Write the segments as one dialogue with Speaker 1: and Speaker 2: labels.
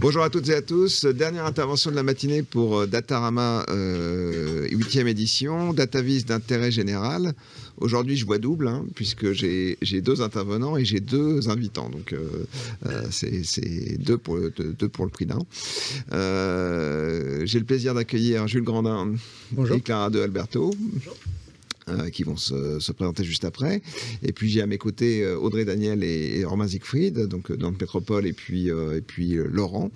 Speaker 1: Bonjour à toutes et à tous. Dernière intervention de la matinée pour Datarama 8e édition, DataVis d'intérêt général. Aujourd'hui, je vois double, puisque j'ai deux intervenants et j'ai deux invitants. Donc, c'est deux pour le prix d'un. J'ai le plaisir d'accueillir Jules Grandin. Bonjour. Et Clara de Alberto. Bonjour. Qui vont se présenter juste après. Et puis j'ai à mes côtés Audrey Daniel et Romain Siegfried, donc dans le Métropole, et puis Laurent.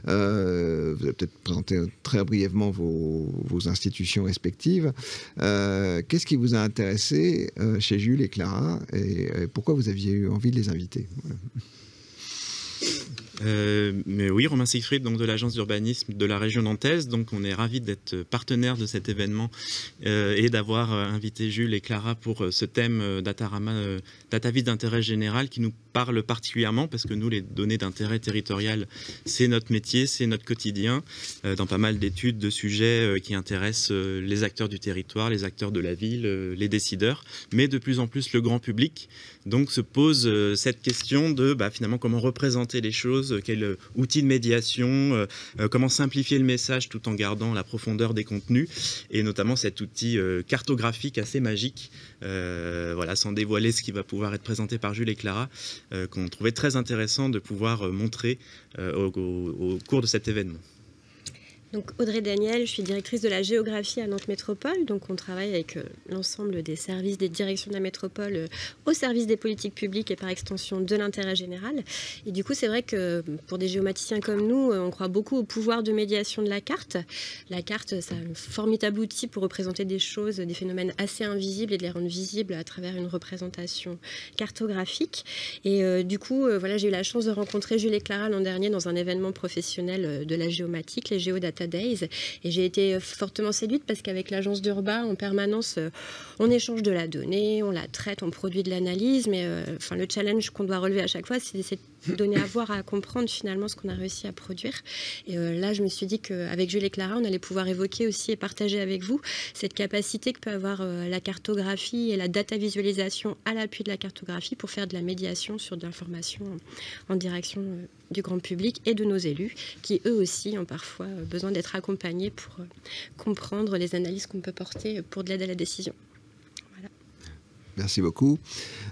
Speaker 1: Vous allez peut-être présenter très brièvement vos institutions respectives. Qu'est-ce qui vous a intéressé chez Jules et Clara, et pourquoi vous aviez eu envie de les inviter? Voilà.
Speaker 2: Mais oui, Romain Siegfried, donc de l'agence d'urbanisme de la région nantaise. Donc on est ravis d'être partenaire de cet événement et d'avoir invité Jules et Clara pour ce thème Datarama, DataVis d'intérêt général, qui nous parle particulièrement parce que nous, les données d'intérêt territorial, c'est notre métier, c'est notre quotidien, dans pas mal d'études de sujets qui intéressent les acteurs du territoire, les acteurs de la ville, les décideurs, mais de plus en plus le grand public. Donc se pose cette question de finalement comment représenter les choses, quel outil de médiation, comment simplifier le message tout en gardant la profondeur des contenus, et notamment cet outil cartographique assez magique, voilà, sans dévoiler ce qui va pouvoir être présenté par Jules et Clara, qu'on trouvait très intéressant de pouvoir montrer au cours de cet événement.
Speaker 3: Donc Audrey Daniel, je suis directrice de la géographie à Nantes Métropole. Donc on travaille avec l'ensemble des services des directions de la métropole au service des politiques publiques et par extension de l'intérêt général. Et du coup, c'est vrai que pour des géomaticiens comme nous, on croit beaucoup au pouvoir de médiation de la carte. La carte, c'est un formidable outil pour représenter des choses, des phénomènes assez invisibles et de les rendre visibles à travers une représentation cartographique. Et du coup, voilà, j'ai eu la chance de rencontrer Jules et Clara l'an dernier dans un événement professionnel de la géomatique, les Géodata Days, et j'ai été fortement séduite parce qu'avec l'agence d'Urba, en permanence, on échange de la donnée, on la traite, on produit de l'analyse, mais le challenge qu'on doit relever à chaque fois, c'est d'essayer de donner à voir, à comprendre finalement ce qu'on a réussi à produire. Et là, je me suis dit qu'avec Jules et Clara, on allait pouvoir évoquer aussi et partager avec vous cette capacité que peut avoir la cartographie et la data visualisation à l'appui de la cartographie pour faire de la médiation sur de l'information en direction du grand public et de nos élus, qui eux aussi ont parfois besoin d'être accompagnés pour comprendre les analyses qu'on peut porter pour de l'aide à la décision. Voilà.
Speaker 1: Merci beaucoup.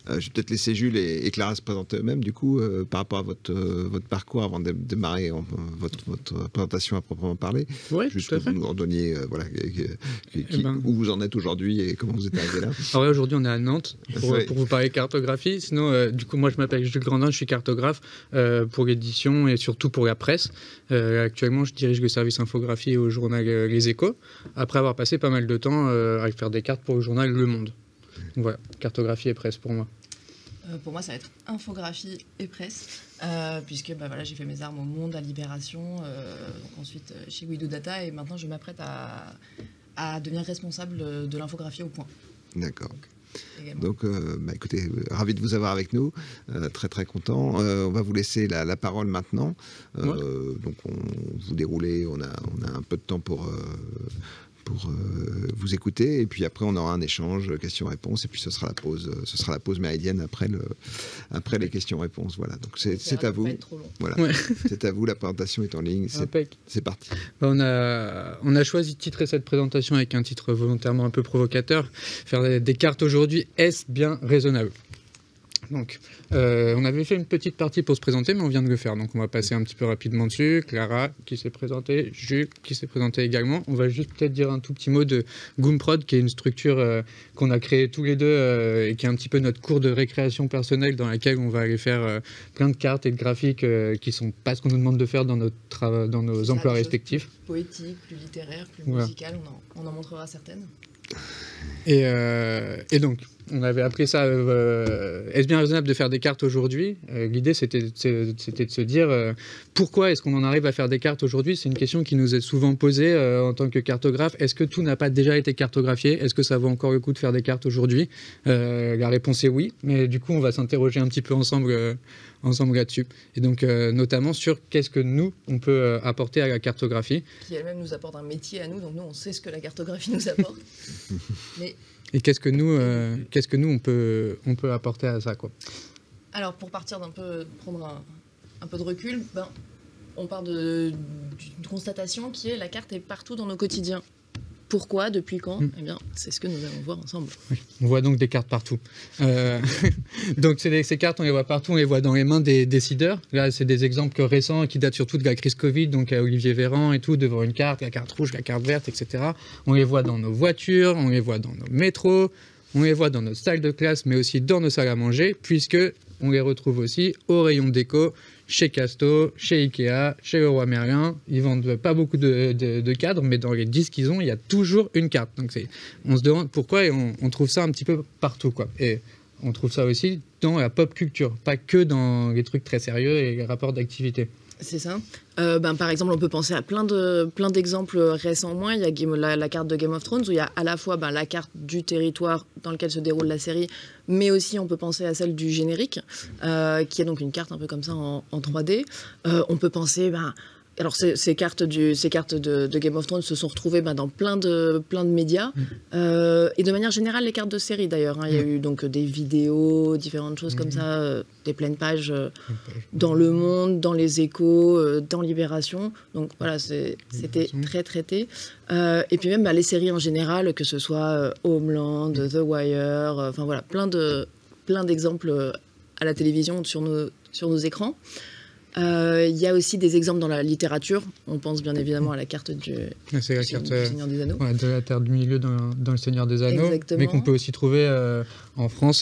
Speaker 1: Je vais peut-être laisser Jules et Clara se présenter eux-mêmes, du coup, par rapport à votre parcours avant de démarrer votre présentation à proprement parler.
Speaker 4: Oui,
Speaker 1: juste
Speaker 4: tout à
Speaker 1: que
Speaker 4: fait.
Speaker 1: vous nous redonniez où vous en êtes aujourd'hui et comment vous êtes arrivé là.
Speaker 4: Alors ouais, aujourd'hui, on est à Nantes pour vous parler cartographie. Sinon, du coup, moi, je m'appelle Jules Grandin, je suis cartographe pour l'édition et surtout pour la presse. Actuellement, je dirige le service infographie au journal Les Échos, après avoir passé pas mal de temps à faire des cartes pour le journal Le Monde. Donc voilà, cartographie et presse pour moi.
Speaker 5: Pour moi, ça va être infographie et presse, puisque voilà, j'ai fait mes armes au Monde, à Libération, donc ensuite chez Wido Data, et maintenant je m'apprête à devenir responsable de l'infographie au Point.
Speaker 1: D'accord. Donc, écoutez, ravi de vous avoir avec nous, très très content. On va vous laisser la parole maintenant. Donc, vous déroulez, on a un peu de temps pour vous écouter, et puis après on aura un échange questions-réponses, et puis ce sera la pause méridienne après les questions-réponses. Voilà, donc c'est à vous. Voilà, c'est à vous, la présentation est en ligne, c'est parti.
Speaker 4: On a choisi de titrer cette présentation avec un titre volontairement un peu provocateur: faire des cartes aujourd'hui, est-ce bien raisonnable? Donc, on avait fait une petite partie pour se présenter, mais on vient de le faire. Donc, on va passer un petit peu rapidement dessus. Clara, qui s'est présentée. Jules, qui s'est présenté également. On va juste peut-être dire un tout petit mot de Goomprod, qui est une structure qu'on a créée tous les deux et qui est un petit peu notre cours de récréation personnelle dans laquelle on va aller faire plein de cartes et de graphiques qui sont pas ce qu'on nous demande de faire dans nos emplois respectifs.
Speaker 5: Plus poétiques, plus littéraires, plus musicales. On en montrera certaines.
Speaker 4: Et donc, on avait appris ça, est-ce bien raisonnable de faire des cartes aujourd'hui? L'idée, c'était de se dire, pourquoi est-ce qu'on en arrive à faire des cartes aujourd'hui? C'est une question qui nous est souvent posée en tant que cartographe. Est-ce que tout n'a pas déjà été cartographié? Est-ce que ça vaut encore le coup de faire des cartes aujourd'hui? La réponse est oui, mais du coup, on va s'interroger un petit peu ensemble là-dessus. Et donc, notamment sur qu'est-ce que nous, on peut apporter à la cartographie.
Speaker 5: Qui elle-même nous apporte un métier à nous, donc nous, on sait ce que la cartographie nous apporte. Mais...
Speaker 4: Et qu'est-ce que nous on peut apporter à ça, quoi.
Speaker 5: Alors, pour partir prendre un peu de recul, on part d'une constatation qui est la carte est partout dans nos quotidiens. Pourquoi, depuis quand? Eh bien, c'est ce que nous allons voir ensemble.
Speaker 4: Oui, on voit donc des cartes partout. Donc ces cartes, on les voit partout, on les voit dans les mains des décideurs. Là, c'est des exemples récents qui datent surtout de la crise Covid, donc à Olivier Véran et tout, devant une carte, la carte rouge, la carte verte, etc. On les voit dans nos voitures, on les voit dans nos métros, on les voit dans nos salles de classe, mais aussi dans nos salles à manger, puisque on les retrouve aussi au rayon déco, chez Casto, chez Ikea, chez Leroy Merlin. Ils vendent pas beaucoup de cadres, mais dans les 10 qu'ils ont, il y a toujours une carte. Donc on se demande pourquoi, et on trouve ça un petit peu partout, quoi. Et on trouve ça aussi dans la pop culture, pas que dans les trucs très sérieux et les rapports d'activité.
Speaker 5: C'est ça. Par exemple, on peut penser à plein d'exemples récents moins. Il y a la carte de Game of Thrones où il y a à la fois la carte du territoire dans lequel se déroule la série, mais aussi on peut penser à celle du générique, qui est donc une carte un peu comme ça en 3D. On peut penser... Alors ces cartes de Game of Thrones se sont retrouvées dans plein de médias et de manière générale les cartes de série d'ailleurs. Il y a eu donc des vidéos, différentes choses comme ça, des pleines pages dans Le Monde, dans Les Échos, dans Libération. Donc voilà, c'était très traité. Et puis même les séries en général, que ce soit Homeland, The Wire, enfin voilà, plein d'exemples à la télévision sur nos écrans. Il y a aussi des exemples dans la littérature. On pense bien évidemment à la carte du Seigneur des Anneaux.
Speaker 4: Ouais, de la Terre du Milieu dans le Seigneur des Anneaux.
Speaker 5: Exactement.
Speaker 4: Mais qu'on peut aussi trouver en France.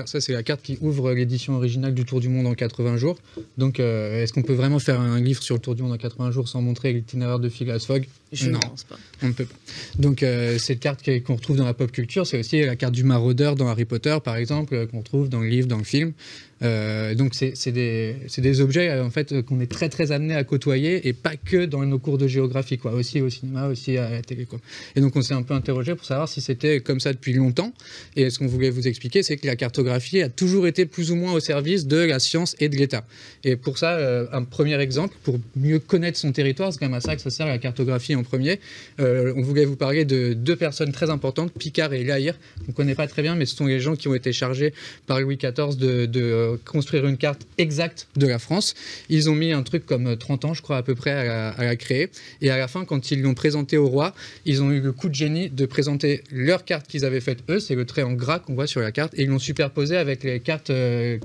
Speaker 4: Ça, c'est la carte qui ouvre l'édition originale du Tour du Monde en 80 jours. Donc, est-ce qu'on peut vraiment faire un livre sur le Tour du Monde en 80 jours sans montrer l'itinéraire de Phileas Fogg?
Speaker 5: Je ne pense pas.
Speaker 4: On ne peut pas. Donc, cette carte qu'on retrouve dans la pop culture, c'est aussi la carte du maraudeur dans Harry Potter, par exemple, qu'on trouve dans le livre, dans le film. Donc, c'est des objets en fait, qu'on est très, très amené à côtoyer, et pas que dans nos cours de géographie, quoi. Aussi au cinéma, aussi à la télé, quoi. Et donc, on s'est un peu interrogé pour savoir si c'était comme ça depuis longtemps. Et ce qu'on voulait vous expliquer, c'est que la cartographie a toujours été plus ou moins au service de la science et de l'État. Et pour ça, un premier exemple, pour mieux connaître son territoire, c'est quand même à ça que ça sert la cartographie en premier. On voulait vous parler de deux personnes très importantes, Picard et La Hire. On ne connaît pas très bien, mais ce sont les gens qui ont été chargés par Louis XIV de construire une carte exacte de la France. Ils ont mis un truc comme 30 ans, je crois, à peu près à la créer. Et à la fin, quand ils l'ont présenté au roi, ils ont eu le coup de génie de présenter leur carte qu'ils avaient faite eux. C'est le trait en gras qu'on voit sur la carte. Et ils l'ont superposé avec les cartes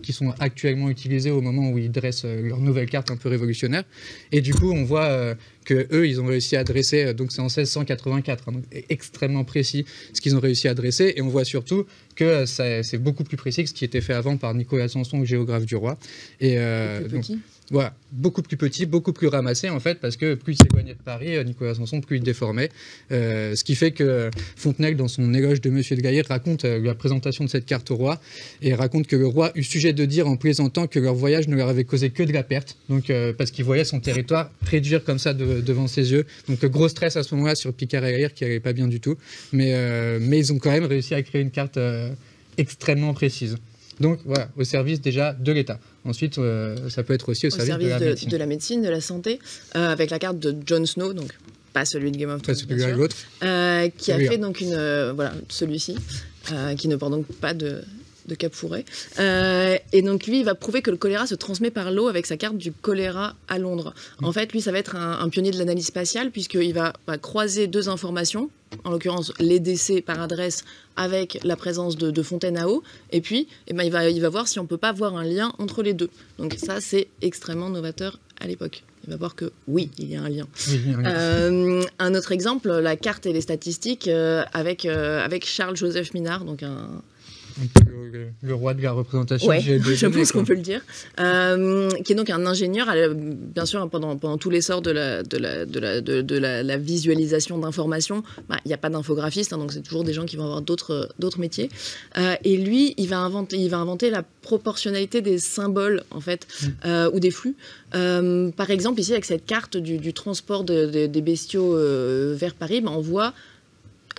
Speaker 4: qui sont actuellement utilisées au moment où ils dressent leur nouvelle carte un peu révolutionnaire. Et du coup, on voit que eux, ils ont réussi à dresser, donc c'est en 1684, donc extrêmement précis ce qu'ils ont réussi à dresser. Et on voit surtout que c'est beaucoup plus précis que ce qui était fait avant par Nicolas Sanson, le géographe du roi. Et
Speaker 5: plus petit.
Speaker 4: Voilà, beaucoup plus petit, beaucoup plus ramassé en fait, parce que plus il s'éloignait de Paris, Nicolas Sanson, plus il déformait. Ce qui fait que Fontenelle, dans son éloge de Monsieur de Gaillard, raconte la présentation de cette carte au roi, et raconte que le roi eut sujet de dire en plaisantant que leur voyage ne leur avait causé que de la perte, donc parce qu'il voyait son territoire réduire comme ça devant ses yeux. Donc gros stress à ce moment-là sur Picard et La Hire qui n'allait pas bien du tout, mais ils ont quand même réussi à créer une carte extrêmement précise. Donc voilà, au service déjà de l'État. Ensuite, ça peut être aussi au service
Speaker 5: de la médecine, de la santé, avec la carte de Jon Snow, donc pas celui de Game of Thrones,
Speaker 4: bien sûr, l'autre.
Speaker 5: Qui a fait donc celui-ci, qui ne porte donc pas de cap fourré. Et donc lui, il va prouver que le choléra se transmet par l'eau avec sa carte du choléra à Londres. En fait, lui, ça va être un pionnier de l'analyse spatiale, puisqu'il va croiser deux informations, en l'occurrence les décès par adresse avec la présence de fontaines à eau, et puis il va voir si on ne peut pas voir un lien entre les deux. Donc ça, c'est extrêmement novateur à l'époque. Il va voir que oui, il y a un lien. Un autre exemple, la carte et les statistiques avec Charles-Joseph Minard, donc
Speaker 4: le roi de la représentation.
Speaker 5: Ouais, je pense qu'on peut le dire. Qui est donc un ingénieur, bien sûr, pendant tout l'essor de la visualisation d'informations. Il n'y a pas d'infographiste, donc c'est toujours des gens qui vont avoir d'autres métiers. Et lui, il va inventer la proportionnalité des symboles, en fait, ou des flux. Par exemple, ici, avec cette carte du transport des bestiaux vers Paris, on voit...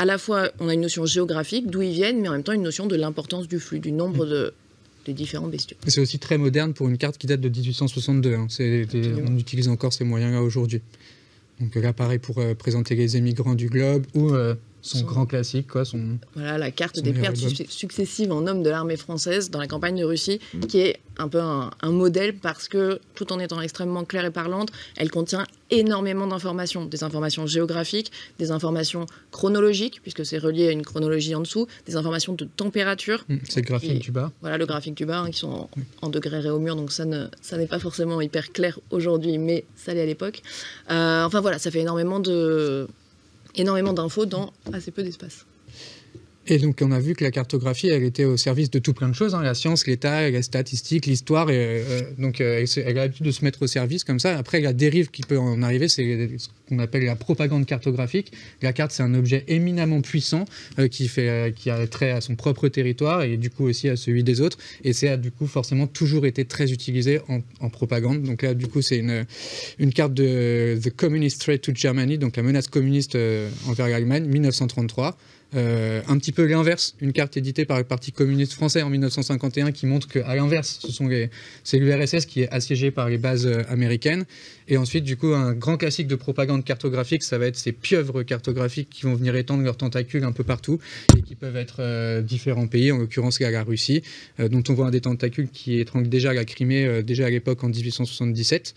Speaker 5: À la fois, on a une notion géographique, d'où ils viennent, mais en même temps une notion de l'importance du flux, du nombre des différents bestiaux.
Speaker 4: C'est aussi très moderne pour une carte qui date de 1862. On utilise encore ces moyens-là aujourd'hui. Donc là, pareil pour présenter les émigrants du globe, ou son grand classique, quoi.
Speaker 5: Voilà, la carte des pertes successives en hommes de l'armée française dans la campagne de Russie, qui est un peu un modèle parce que, tout en étant extrêmement claire et parlante, elle contient énormément d'informations. Des informations géographiques, des informations chronologiques, puisque c'est relié à une chronologie en dessous, des informations de température.
Speaker 4: C'est le graphique du bas.
Speaker 5: Voilà, le graphique du bas, qui sont en degrés ré au mur, donc ça n'est pas forcément hyper clair aujourd'hui, mais ça l'est à l'époque. Enfin voilà, ça fait énormément d'infos dans assez peu d'espace.
Speaker 4: Et donc, on a vu que la cartographie, elle était au service de tout plein de choses, la science, l'État, les statistiques, l'histoire. Donc, elle a l'habitude de se mettre au service comme ça. Après, la dérive qui peut en arriver, c'est ce qu'on appelle la propagande cartographique. La carte, c'est un objet éminemment puissant qui a trait à son propre territoire et du coup aussi à celui des autres. Et c'est du coup forcément toujours été très utilisé en propagande. Donc là, du coup, c'est une carte de The Communist Threat to Germany, donc la menace communiste envers l'Allemagne, 1933. Un petit peu l'inverse, une carte éditée par le Parti communiste français en 1951 qui montre qu'à l'inverse, c'est l'URSS qui est assiégé par les bases américaines. Et ensuite, du coup, un grand classique de propagande cartographique, ça va être ces pieuvres cartographiques qui vont venir étendre leurs tentacules un peu partout et qui peuvent être différents pays, en l'occurrence la Russie, dont on voit un des tentacules qui étrangle déjà la Crimée, déjà à l'époque en 1877.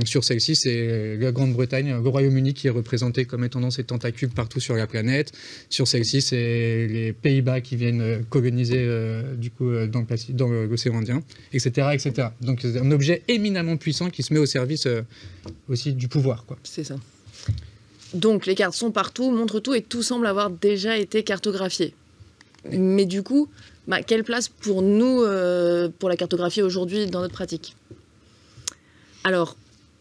Speaker 4: Sur celle-ci, c'est la Grande-Bretagne, le Royaume-Uni qui est représenté comme étendant dans ces tentacules partout sur la planète. Sur celle-ci, c'est les Pays-Bas qui viennent coloniser dans l'océan Indien, etc., etc. Donc c'est un objet éminemment puissant qui se met au service aussi du pouvoir, quoi.
Speaker 5: C'est ça. Donc les cartes sont partout, montrent tout et tout semble avoir déjà été cartographié. Mais du coup, quelle place pour nous, pour la cartographie aujourd'hui dans notre pratique ? Alors,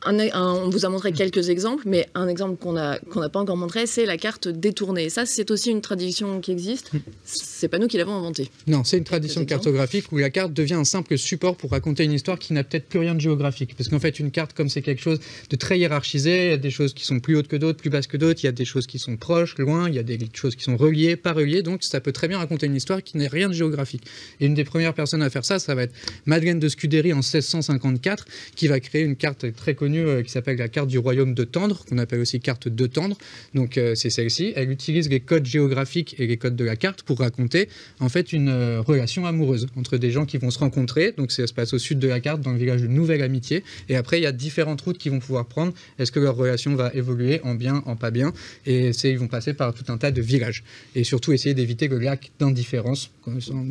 Speaker 5: on vous a montré quelques exemples, mais un exemple qu'on n'a pas encore montré, c'est la carte détournée. Ça, c'est aussi une tradition qui existe. C'est pas nous qui l'avons inventée.
Speaker 4: Non, c'est une tradition cartographique où la carte devient un simple support pour raconter une histoire qui n'a peut-être plus rien de géographique. Parce qu'en fait, une carte, comme c'est quelque chose de très hiérarchisé, il y a des choses qui sont plus hautes que d'autres, plus basses que d'autres, il y a des choses qui sont proches, loin, il y a des choses qui sont reliées, pas reliées, donc ça peut très bien raconter une histoire qui n'est rien de géographique. Et une des premières personnes à faire ça, ça va être Madeleine de Scudéry en 1654, qui va créer une carte très connue qui s'appelle la carte du royaume de Tendre, qu'on appelle aussi carte de Tendre. Donc c'est celle-ci. Elle utilise les codes géographiques et les codes de la carte pour raconter en fait une relation amoureuse entre des gens qui vont se rencontrer. Donc ça se passe au sud de la carte, dans le village de Nouvelle Amitié. Et après, il y a différentes routes qu'ils vont pouvoir prendre. Est-ce que leur relation va évoluer en bien, en pas bien ? Et ils vont passer par tout un tas de villages. Et surtout essayer d'éviter le lac d'indifférence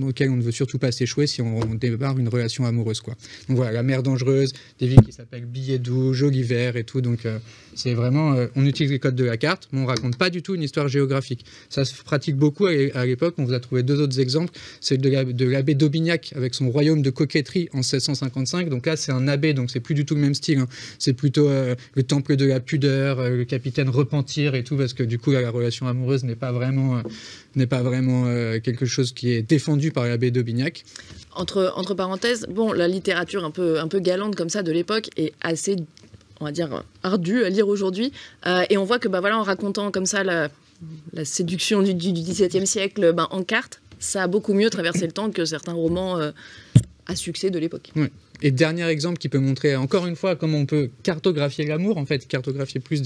Speaker 4: auquel on ne veut surtout pas s'échouer si on démarre une relation amoureuse, quoi. Donc voilà, la mer dangereuse, des villes qui s'appellent Billet-Doux, Joli Vert et tout. Donc c'est vraiment, on utilise les codes de la carte, mais on raconte pas du tout une histoire géographique. Ça se pratique beaucoup à l'époque. On vous a trouvé deux autres exemples. C'est de l'abbé d'Aubignac avec son royaume de coquetterie en 1655. Donc là, c'est un abbé, donc c'est plus du tout le même style, hein. C'est plutôt le temple de la pudeur, le capitaine repentir et tout, parce que du coup, la relation amoureuse n'est pas vraiment quelque chose qui est défendu par l'abbé d'Aubignac.
Speaker 5: Entre parenthèses, bon, la littérature un peu galante comme ça de l'époque est assez, on va dire, ardue à lire aujourd'hui. Et on voit que, en racontant comme ça la séduction du XVIIe siècle en carte, ça a beaucoup mieux traversé le temps que certains romans à succès de l'époque.
Speaker 4: Ouais. Et dernier exemple qui peut montrer encore une fois comment on peut cartographier l'amour, en fait, cartographier plus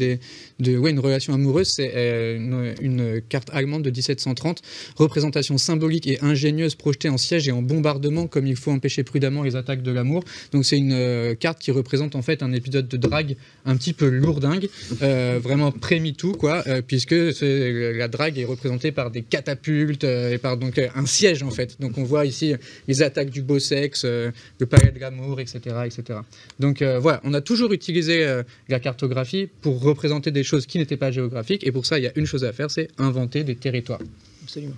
Speaker 4: une relation amoureuse, c'est une carte allemande de 1730, représentation symbolique et ingénieuse projetée en siège et en bombardement comme il faut empêcher prudemment les attaques de l'amour. Donc c'est une carte qui représente en fait un épisode de drague un petit peu lourdingue, vraiment pré-MeToo, quoi, puisque la drague est représentée par des catapultes et par donc un siège en fait. Donc on voit ici les attaques du beau sexe, le palais de l'amour, etc., etc. Donc voilà, on a toujours utilisé la cartographie pour représenter des choses qui n'étaient pas géographiques, et pour ça, il y a une chose à faire, c'est inventer des territoires.
Speaker 5: Absolument.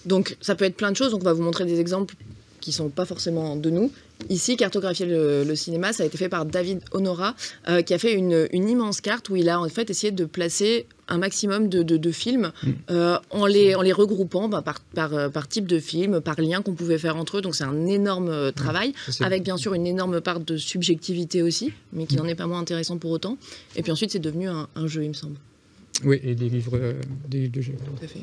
Speaker 5: Donc ça peut être plein de choses, donc on va vous montrer des exemples qui ne sont pas forcément de nous. Ici, cartographier le cinéma, ça a été fait par David Honora, qui a fait une immense carte où il a en fait essayé de placer un maximum de films en les regroupant par type de film, par lien qu'on pouvait faire entre eux. Donc c'est un énorme travail, avec bien sûr une énorme part de subjectivité aussi, mais qui n'en est pas moins intéressant pour autant. Et puis ensuite, c'est devenu un jeu, il me semble.
Speaker 4: Oui, et des livres de jeux.
Speaker 5: Tout à fait.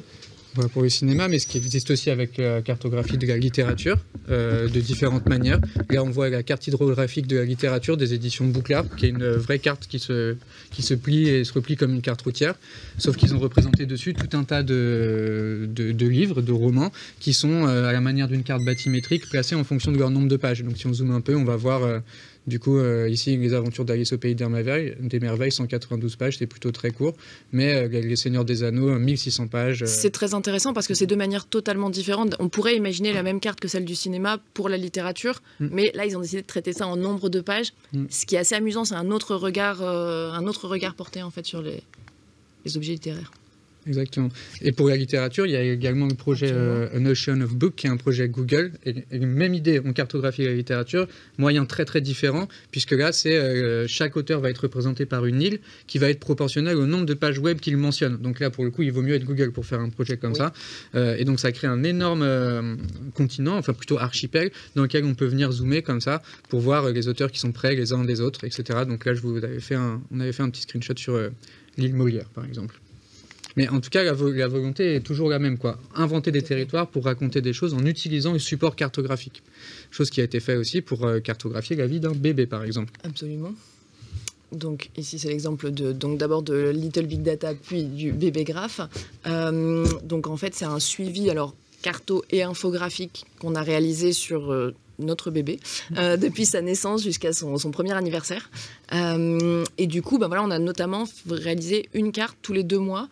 Speaker 4: Voilà pour le cinéma, mais ce qui existe aussi avec la cartographie de la littérature, de différentes manières. Là, on voit la carte hydrographique de la littérature des éditions Bouclard, qui est une vraie carte qui se plie et se replie comme une carte routière, sauf qu'ils ont représenté dessus tout un tas de livres, de romans, qui sont à la manière d'une carte bathymétrique, placés en fonction de leur nombre de pages. Donc si on zoome un peu, on va voir... Du coup, ici, les aventures d'Alice au pays des merveilles, 192 pages, c'est plutôt très court. Mais les Seigneurs des Anneaux, 1600 pages.
Speaker 5: C'est très intéressant parce que c'est deux manières totalement différentes. On pourrait imaginer la même carte que celle du cinéma pour la littérature, mais là, ils ont décidé de traiter ça en nombre de pages. Ce qui est assez amusant, c'est un autre regard porté en fait sur les objets littéraires.
Speaker 4: Exactement. Et pour la littérature, il y a également le projet An Ocean of Book, qui est un projet Google. Et même idée, on cartographie la littérature, moyen très très différent, puisque là, c'est chaque auteur va être représenté par une île qui va être proportionnelle au nombre de pages web qu'il mentionne. Donc là, pour le coup, il vaut mieux être Google pour faire un projet comme ça. Et donc, ça crée un énorme continent, enfin plutôt archipel, dans lequel on peut venir zoomer comme ça pour voir les auteurs qui sont près les uns des autres, etc. Donc là, on avait fait un petit screenshot sur l'île Molière, par exemple. Mais en tout cas, la volonté est toujours la même, quoi. Inventer des territoires pour raconter des choses en utilisant le support cartographique. Chose qui a été fait aussi pour cartographier la vie d'un bébé, par exemple.
Speaker 5: Absolument. Donc ici, c'est l'exemple d'abord de Little Big Data, puis du bébé graphe. Donc en fait, c'est un suivi, alors carto et infographique qu'on a réalisé sur... notre bébé, depuis sa naissance jusqu'à son premier anniversaire. Et du coup, voilà, on a notamment réalisé une carte tous les 2 mois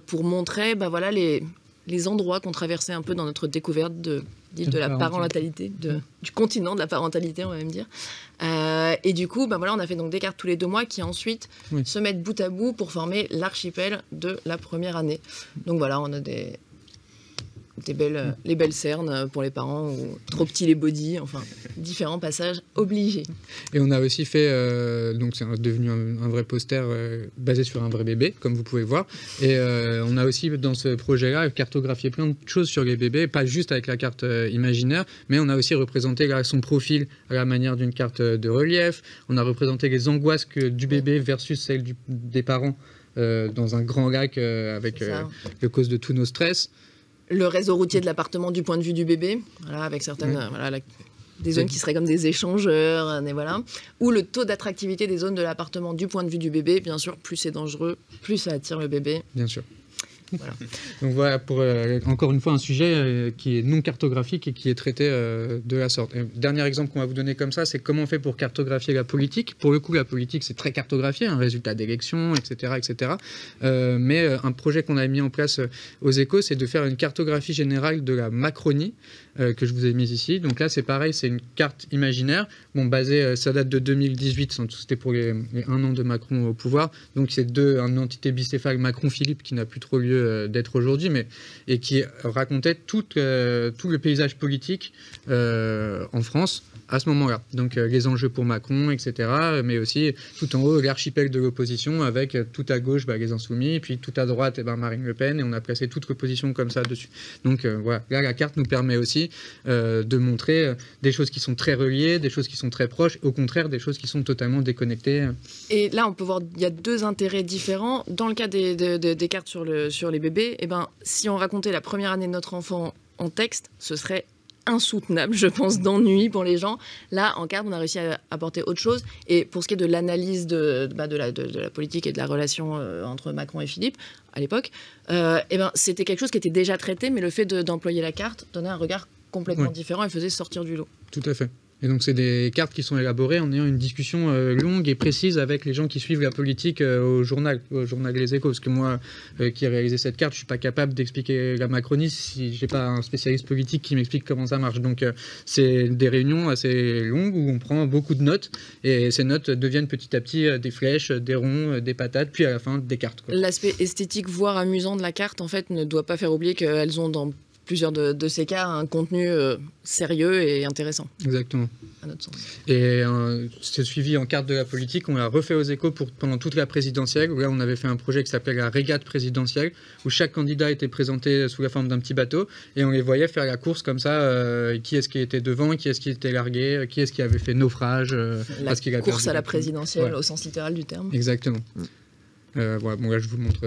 Speaker 5: pour montrer voilà, les endroits qu'on traversait un peu dans notre découverte de la parentalité, du continent de la parentalité, on va même dire. Et du coup, voilà, on a fait donc des cartes tous les 2 mois qui ensuite se mettent bout à bout pour former l'archipel de la première année. Donc voilà, on a les belles cernes pour les parents, ou trop petits les bodys, enfin, différents passages obligés.
Speaker 4: Et on a aussi fait, donc c'est devenu un vrai poster basé sur un vrai bébé, comme vous pouvez voir. Et on a aussi, dans ce projet-là, cartographié plein de choses sur les bébés, pas juste avec la carte imaginaire, mais on a aussi représenté son profil à la manière d'une carte de relief. On a représenté les angoisses du bébé versus celles des parents dans un grand lac avec le cause de tous nos stress.
Speaker 5: Le réseau routier de l'appartement du point de vue du bébé, voilà, avec certaines des zones qui seraient comme des échangeurs, voilà. Ou le taux d'attractivité des zones de l'appartement du point de vue du bébé. Bien sûr, plus c'est dangereux, plus ça attire le bébé.
Speaker 4: Bien sûr. Voilà. Donc voilà, pour encore une fois un sujet qui est non cartographique et qui est traité de la sorte. Et dernier exemple qu'on va vous donner comme ça, c'est comment on fait pour cartographier la politique. Pour le coup, la politique, c'est très cartographié, un résultat d'élection, etc. etc. Mais un projet qu'on a mis en place aux Échos, c'est de faire une cartographie générale de la Macronie, que je vous ai mise ici. Donc là, c'est pareil, c'est une carte imaginaire. Bon, basée, ça date de 2018, c'était pour les 1 an de Macron au pouvoir. Donc c'est une entité bicéphale Macron-Philippe qui n'a plus trop lieu d'être aujourd'hui, et qui racontait tout le paysage politique en France à ce moment-là. Donc les enjeux pour Macron, etc. Mais aussi tout en haut l'archipel de l'opposition avec tout à gauche les Insoumis, puis tout à droite Marine Le Pen, et on a placé toute l'opposition comme ça dessus. Donc voilà, là la carte nous permet aussi de montrer des choses qui sont très reliées, des choses qui sont très proches, au contraire des choses qui sont totalement déconnectées.
Speaker 5: Et là on peut voir, il y a 2 intérêts différents. Dans le cas des cartes sur les bébés, si on racontait la première année de notre enfant en texte, ce serait insoutenable, je pense, d'ennui pour les gens. Là, en carte, on a réussi à apporter autre chose. Et pour ce qui est de l'analyse de la politique et de la relation entre Macron et Philippe, à l'époque, c'était quelque chose qui était déjà traité, mais le fait d'employer la carte donnait un regard complètement différent et faisait sortir du lot.
Speaker 4: Tout à fait. Et donc, c'est des cartes qui sont élaborées en ayant une discussion longue et précise avec les gens qui suivent la politique au journal Les Échos. Parce que moi, qui ai réalisé cette carte, je ne suis pas capable d'expliquer la Macronie si je n'ai pas un spécialiste politique qui m'explique comment ça marche. Donc, c'est des réunions assez longues où on prend beaucoup de notes. Et ces notes deviennent petit à petit des flèches, des ronds, des patates, puis à la fin, des cartes.
Speaker 5: L'aspect esthétique, voire amusant de la carte, en fait, ne doit pas faire oublier qu'elles ont dans plusieurs de ces cas un contenu sérieux et intéressant.
Speaker 4: Exactement.
Speaker 5: À notre sens.
Speaker 4: Et ce suivi en carte de la politique, on l'a refait aux Échos pendant toute la présidentielle, où là on avait fait un projet qui s'appelait la régate présidentielle, où chaque candidat était présenté sous la forme d'un petit bateau, et on les voyait faire la course comme ça, qui est-ce qui était devant, qui est-ce qui était largué, qui est-ce qui avait fait naufrage.
Speaker 5: La course à la présidentielle, au sens littéral du terme.
Speaker 4: Exactement. Voilà, bon, là, je vous montre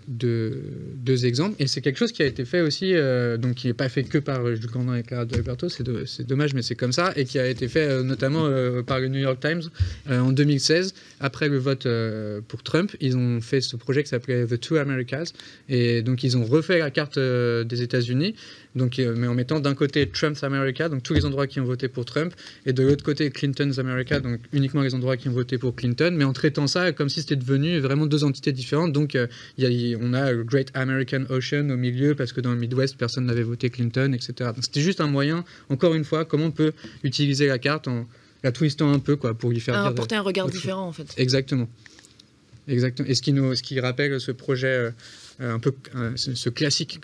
Speaker 4: deux exemples. Et c'est quelque chose qui a été fait aussi, donc qui n'est pas fait que par Jules Grandin et Clara D'Alberto, c'est dommage, mais c'est comme ça, et qui a été fait notamment par le New York Times en 2016, après le vote pour Trump. Ils ont fait ce projet qui s'appelait The Two Americas, et donc ils ont refait la carte des États-Unis, donc, mais en mettant d'un côté Trump's America, donc tous les endroits qui ont voté pour Trump, et de l'autre côté Clinton's America, donc uniquement les endroits qui ont voté pour Clinton, mais en traitant ça comme si c'était devenu vraiment deux entités différentes. Donc on a le Great American Ocean au milieu, parce que dans le Midwest, personne n'avait voté Clinton, etc. Donc c'était juste un moyen, encore une fois, comment on peut utiliser la carte en la twistant un peu, quoi, pour lui faire dire...
Speaker 5: Apporter un regard différent, en fait.
Speaker 4: Exactement. Et ce qui rappelle ce projet... un peu ce classique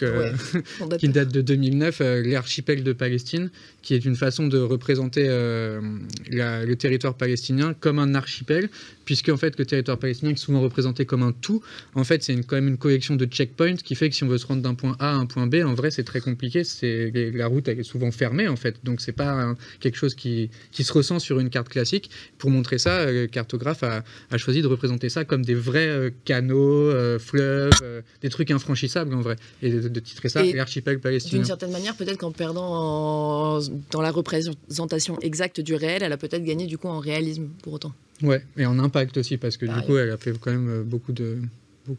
Speaker 4: qui date de 2009, l'archipel de Palestine, qui est une façon de représenter le territoire palestinien comme un archipel, puisque en fait le territoire palestinien est souvent représenté comme un tout. En fait, c'est quand même une collection de checkpoints qui fait que si on veut se rendre d'un point A à un point B, en vrai c'est très compliqué. La route elle est souvent fermée en fait, donc c'est pas quelque chose qui se ressent sur une carte classique. Pour montrer ça, le cartographe a choisi de représenter ça comme des vrais canaux, fleuves, des trucs infranchissables en vrai, et de titrer ça l'archipel palestinien.
Speaker 5: D'une certaine manière, peut-être qu'en perdant dans la représentation exacte du réel, elle a peut-être gagné du coup en réalisme pour autant.
Speaker 4: Ouais, et en impact aussi, parce que du coup, elle a fait quand même beaucoup de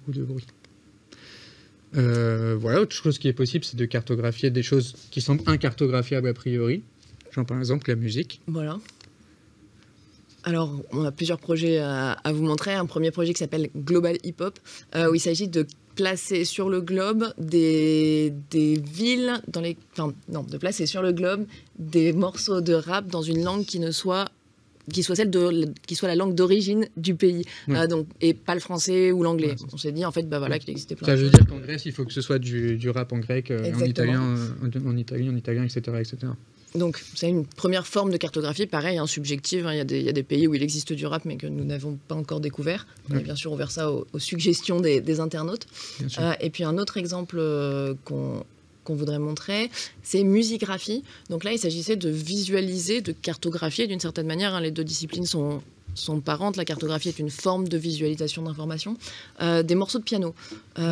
Speaker 4: bruit. Voilà, autre chose qui est possible, c'est de cartographier des choses qui semblent incartographiables a priori, genre par exemple la musique.
Speaker 5: Voilà. Alors, on a plusieurs projets à vous montrer. Un premier projet qui s'appelle Global Hip Hop, où il s'agit de placer sur le globe des villes de placer sur le globe des morceaux de rap dans une langue qui soit la langue d'origine du pays, et pas le français ou l'anglais. Ouais, on s'est dit en fait qu'il existait plein de choses.
Speaker 4: Ça veut dire qu'en Grèce il faut que ce soit du rap en grec, en italien, etc., etc.
Speaker 5: Donc c'est une première forme de cartographie, pareil, subjective. Il y a des pays où il existe du rap, mais que nous n'avons pas encore découvert. On est bien sûr ouvert ça aux suggestions des internautes. Et puis un autre exemple qu'on voudrait montrer, c'est musigraphie. Donc là, il s'agissait de visualiser, de cartographier d'une certaine manière. Les deux disciplines sont parentes. La cartographie est une forme de visualisation d'informations. Des morceaux de piano.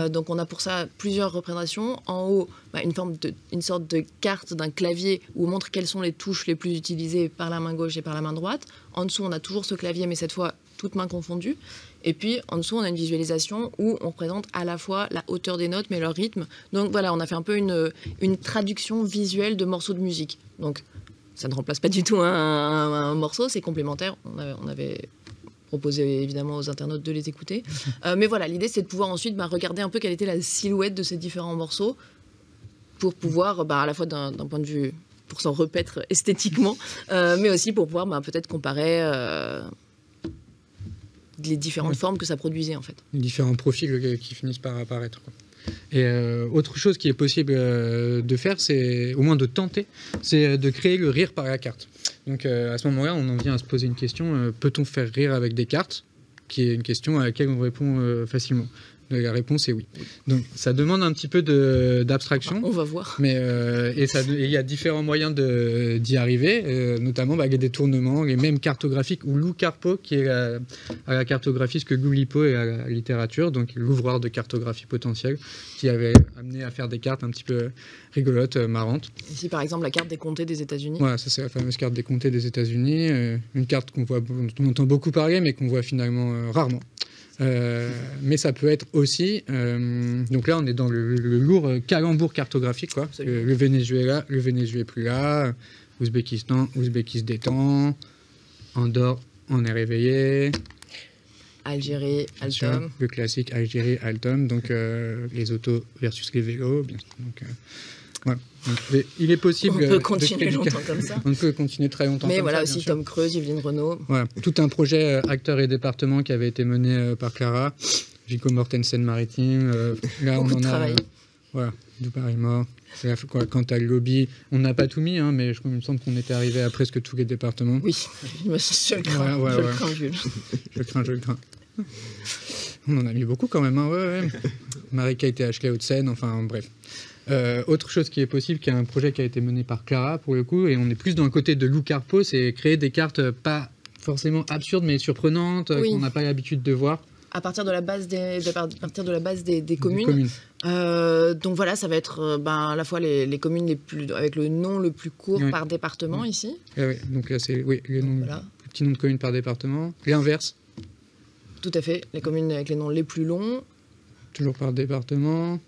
Speaker 5: Donc on a pour ça plusieurs représentations. En haut, une sorte de carte d'un clavier où on montre quelles sont les touches les plus utilisées par la main gauche et par la main droite. En dessous, on a toujours ce clavier, mais cette fois, toutes mains confondues. Et puis, en dessous, on a une visualisation où on représente à la fois la hauteur des notes, mais leur rythme. Donc voilà, on a fait un peu une traduction visuelle de morceaux de musique. Donc, ça ne remplace pas du tout un morceau, c'est complémentaire. On avait proposé évidemment aux internautes de les écouter. Mais voilà, l'idée, c'est de pouvoir ensuite regarder un peu quelle était la silhouette de ces différents morceaux pour pouvoir, à la fois d'un point de vue, pour s'en repaître esthétiquement, mais aussi pour pouvoir peut-être comparer... les différentes formes que ça produisait en fait.
Speaker 4: Les différents profils qui finissent par apparaître, quoi. Et autre chose qui est possible de faire, c'est au moins de tenter, c'est de créer le rire par la carte. Donc à ce moment-là, on en vient à se poser une question, peut-on faire rire avec des cartes, qui est une question à laquelle on répond facilement. La réponse est oui. Donc ça demande un petit peu d'abstraction.
Speaker 5: On va voir.
Speaker 4: Mais il y a différents moyens d'y arriver, notamment les détournements, les mêmes cartographiques, ou Lou Carpo, qui est à la cartographie ce que Lou Lipo est à la littérature, donc l'ouvreur de cartographie potentielle, qui avait amené à faire des cartes un petit peu rigolotes, marrantes.
Speaker 5: Ici, par exemple, la carte des comtés des États-Unis.
Speaker 4: Voilà, ça c'est la fameuse carte des comtés des États-Unis, une carte dont on entend beaucoup parler, mais qu'on voit finalement rarement. Mais ça peut être aussi donc là on est dans le lourd calembour cartographique, quoi. Le Venezuela est plus là, Ouzbékistan se détend, Andorre on est réveillé,
Speaker 5: Algérie, Altom,
Speaker 4: le classique Algérie, Altom, donc les autos versus les vélos, bien. Donc voilà. Donc, il est possible.
Speaker 5: On peut continuer longtemps comme ça.
Speaker 4: On peut continuer très longtemps.
Speaker 5: Mais
Speaker 4: comme
Speaker 5: voilà
Speaker 4: ça,
Speaker 5: aussi Tom Creuse, Yveline Renaud.
Speaker 4: Voilà, tout un projet acteurs et départements qui avait été mené par Clara, Vico Mortensen Maritime. Là,
Speaker 5: beaucoup
Speaker 4: on en
Speaker 5: de travail.
Speaker 4: Voilà, du Paris mort. Quant à le lobby, on n'a pas tout mis, mais il me semble qu'on était arrivé à presque tous les départements.
Speaker 5: Oui, je le crains, Jules.
Speaker 4: Je le crains. On en a mis beaucoup quand même. Marika était HK Haute-Seine, enfin bref. Autre chose qui est possible, qui est un projet qui a été mené par Clara pour le coup, et on est plus dans le côté de Lou Carpo, c'est créer des cartes pas forcément absurdes mais surprenantes, qu'on n'a pas l'habitude de voir.
Speaker 5: à partir de la base des communes. Donc voilà, ça va être à la fois les communes avec le nom le plus court par département ici.
Speaker 4: Oui, donc là c'est le petit nombre de communes par département. L'inverse.
Speaker 5: Tout à fait, les communes avec les noms les plus longs.
Speaker 4: Toujours par département.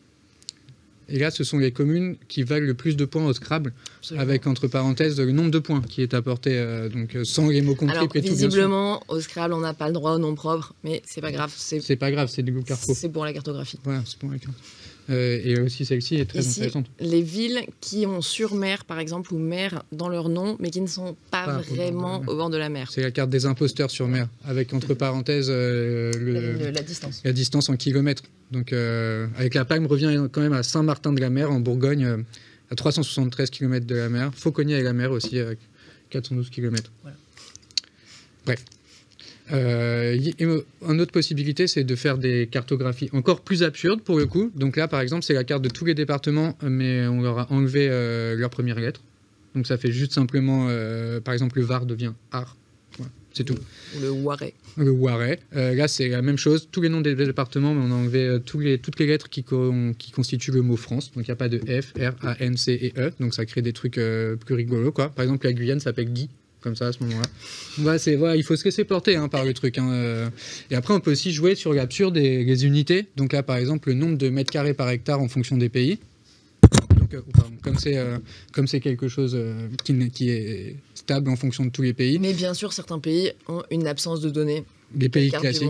Speaker 4: Et là, ce sont les communes qui valent le plus de points au Scrabble, avec entre parenthèses le nombre de points qui est apporté, donc sans les mots compris.
Speaker 5: Alors, visiblement, au Scrabble, on n'a pas le droit au nom propre, mais c'est pas grave.
Speaker 4: C'est pas grave, c'est du carto.
Speaker 5: C'est pour la cartographie.
Speaker 4: Voilà, c'est pour la carte. Et aussi, celle-ci est très intéressante.
Speaker 5: Les villes qui ont sur mer, par exemple, ou mer dans leur nom, mais qui ne sont pas vraiment au bord de la mer.
Speaker 4: C'est la carte des imposteurs sur mer, avec entre parenthèses
Speaker 5: la distance.
Speaker 4: La distance en kilomètres. Donc, avec la palme, revient quand même à Saint-Martin-de-la-Mer, en Bourgogne, à 373 km de la mer. Fauconnier avec la mer aussi, à 412 km. Voilà. Bref. Une autre possibilité, c'est de faire des cartographies encore plus absurdes pour le coup. Donc là, par exemple, c'est la carte de tous les départements, mais on leur a enlevé leur première lettre. Donc ça fait juste simplement, par exemple, le Var devient Ar. Voilà, c'est tout.
Speaker 5: Ou le Waret.
Speaker 4: Le Waret. Là, c'est la même chose. Tous les noms des départements, mais on a enlevé toutes les lettres qui constituent le mot France. Donc il n'y a pas de F, R, A, N, C et E. Donc ça crée des trucs plus rigolos, quoi. Par exemple, la Guyane s'appelle Guy. Comme ça à ce moment-là. Il faut se laisser porter par le truc. Et après, on peut aussi jouer sur l'absurde et les unités. Donc là, par exemple, le nombre de mètres carrés par hectare en fonction des pays. Donc, comme c'est quelque chose qui est stable en fonction de tous les pays.
Speaker 5: Mais bien sûr, certains pays ont une absence de données.
Speaker 4: Les pays classiques.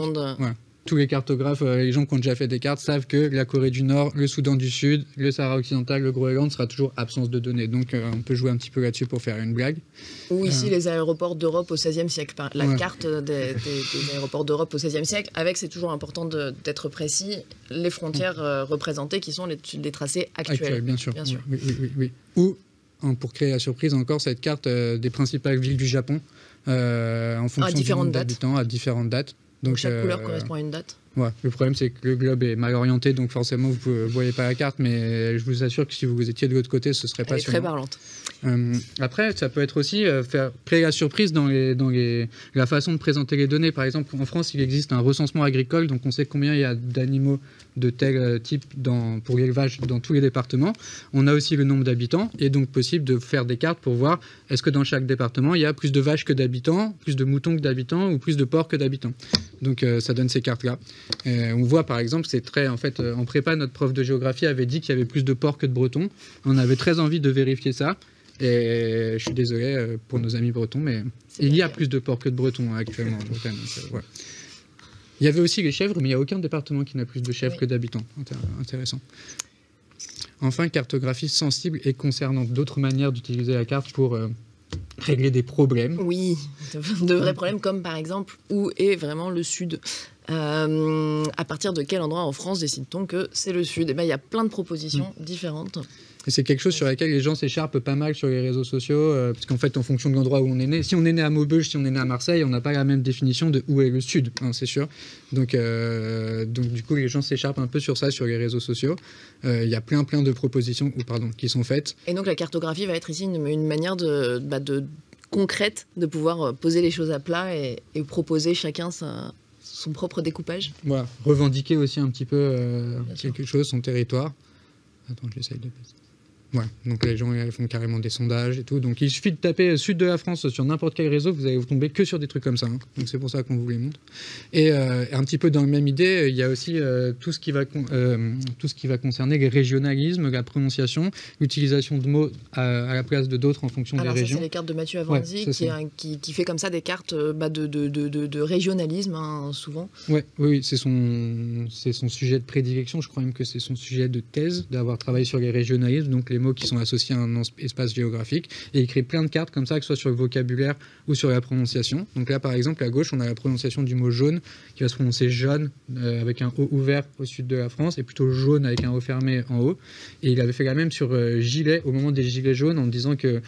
Speaker 4: Tous les cartographes, les gens qui ont déjà fait des cartes, savent que la Corée du Nord, le Soudan du Sud, le Sahara occidental, le Groenland sera toujours absence de données. Donc on peut jouer un petit peu là-dessus pour faire une blague.
Speaker 5: Ou ici les aéroports d'Europe au XVIe siècle. La carte des aéroports d'Europe au XVIe siècle, c'est toujours important d'être précis, les frontières représentées qui sont les tracés actuels.
Speaker 4: Bien sûr. Oui. Ou, pour créer la surprise encore, cette carte des principales villes du Japon en fonction du nombre d'habitants à différentes dates.
Speaker 5: Donc chaque couleur correspond à une date.
Speaker 4: Ouais, le problème, c'est que le globe est mal orienté, donc forcément, vous ne voyez pas la carte, mais je vous assure que si vous étiez de l'autre côté, ce serait pas
Speaker 5: très parlante.
Speaker 4: Après, ça peut être aussi créer la surprise dans la façon de présenter les données. Par exemple, en France, il existe un recensement agricole, donc on sait combien il y a d'animaux de tel type pour l'élevage dans tous les départements. On a aussi le nombre d'habitants, et donc possible de faire des cartes pour voir est-ce que dans chaque département, il y a plus de vaches que d'habitants, plus de moutons que d'habitants, ou plus de porcs que d'habitants. Donc ça donne ces cartes-là. On voit par exemple, c'est très en prépa, notre prof de géographie avait dit qu'il y avait plus de porcs que de bretons. On avait très envie de vérifier ça. Et je suis désolé pour nos amis bretons, mais il y a plus de porcs que de bretons actuellement en Bretagne. Voilà. Il y avait aussi les chèvres, mais il n'y a aucun département qui n'a plus de chèvres que d'habitants. Intéressant. Enfin, cartographie sensible et concernant d'autres manières d'utiliser la carte pour régler des problèmes.
Speaker 5: Oui, de vrais problèmes, comme par exemple où est vraiment le sud. À partir de quel endroit en France décide-t-on que c'est le sud ? Il y a plein de propositions différentes.
Speaker 4: Et c'est quelque chose sur laquelle les gens s'écharpent pas mal sur les réseaux sociaux, parce qu'en fait, en fonction de l'endroit où on est né, si on est né à Maubeuge, si on est né à Marseille, on n'a pas la même définition de où est le sud, c'est sûr. Donc du coup, les gens s'écharpent un peu sur ça, sur les réseaux sociaux. Il y a plein de propositions qui sont faites.
Speaker 5: Et donc la cartographie va être ici une manière concrète de pouvoir poser les choses à plat et proposer chacun son propre découpage.
Speaker 4: Voilà, revendiquer aussi un petit peu quelque chose, son territoire. Attends, j'essaye de... Ouais, donc les gens ils font carrément des sondages et tout. Donc il suffit de taper sud de la France sur n'importe quel réseau, vous allez vous tomber que sur des trucs comme ça. Donc c'est pour ça qu'on vous les montre. Et un petit peu dans la même idée, il y a aussi tout ce qui va concerner les régionalismes, la prononciation, l'utilisation de mots à la place de d'autres en fonction des régions.
Speaker 5: C'est les cartes de Mathieu Avanzi qui fait comme ça des cartes de régionalisme souvent.
Speaker 4: Oui, c'est son sujet de prédilection. Je crois même que c'est son sujet de thèse d'avoir travaillé sur les régionalismes, donc les mots qui sont associés à un espace géographique, et il crée plein de cartes comme ça, que ce soit sur le vocabulaire ou sur la prononciation. Donc là, par exemple, à gauche, on a la prononciation du mot jaune, qui va se prononcer jaune avec un O ouvert au sud de la France, et plutôt jaune avec un O fermé en haut. Et il avait fait la même sur gilet, au moment des gilets jaunes, en disant que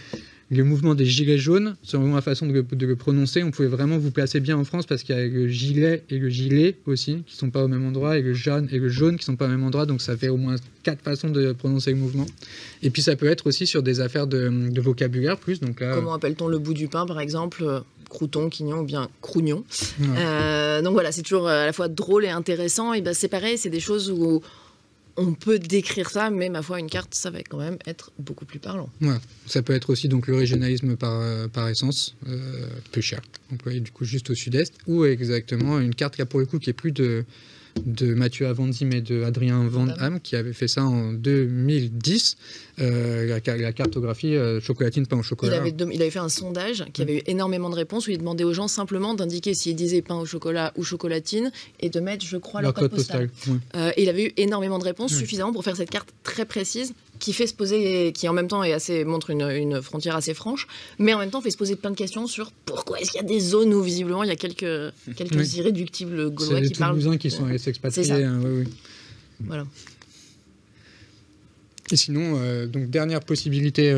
Speaker 4: le mouvement des gilets jaunes, selon ma façon de le prononcer, on pouvait vraiment vous placer bien en France parce qu'il y a le gilet et le gilet aussi qui sont pas au même endroit, et le jaune qui sont pas au même endroit, donc ça fait au moins 4 façons de prononcer le mouvement. Et puis ça peut être aussi sur des affaires de vocabulaire plus. Donc là,
Speaker 5: comment appelle-t-on le bout du pain par exemple? Crouton, quignon ou bien crougnon.
Speaker 4: Ouais.
Speaker 5: Donc voilà, c'est toujours à la fois drôle et intéressant. Et ben c'est pareil, c'est des choses où on peut décrire ça, mais ma foi, une carte, ça va quand même être beaucoup plus parlant.
Speaker 4: Ouais. Ça peut être aussi donc le régionalisme par essence, peu cher, employé du coup juste au sud-est, ou exactement une carte qui a pour le coup qui est plus de Mathieu Avanzi mais de Adrien Van Ham qui avait fait ça en 2010, la cartographie chocolatine pain au chocolat.
Speaker 5: Il avait fait un sondage qui avait eu énormément de réponses où il demandait aux gens simplement d'indiquer s'ils disaient pain au chocolat ou chocolatine et de mettre, je crois, leur code postal.
Speaker 4: Ouais.
Speaker 5: Et il avait eu énormément de réponses suffisamment pour faire cette carte très précise qui fait se poser, qui en même temps montre une frontière assez franche, mais en même temps fait se poser plein de questions sur pourquoi est-ce qu'il y a des zones où visiblement il y a quelques irréductibles gaulois qui parlent.
Speaker 4: C'est les Toulousains qui sont allés s'expatrier. Oui.
Speaker 5: Voilà.
Speaker 4: Et sinon, donc dernière possibilité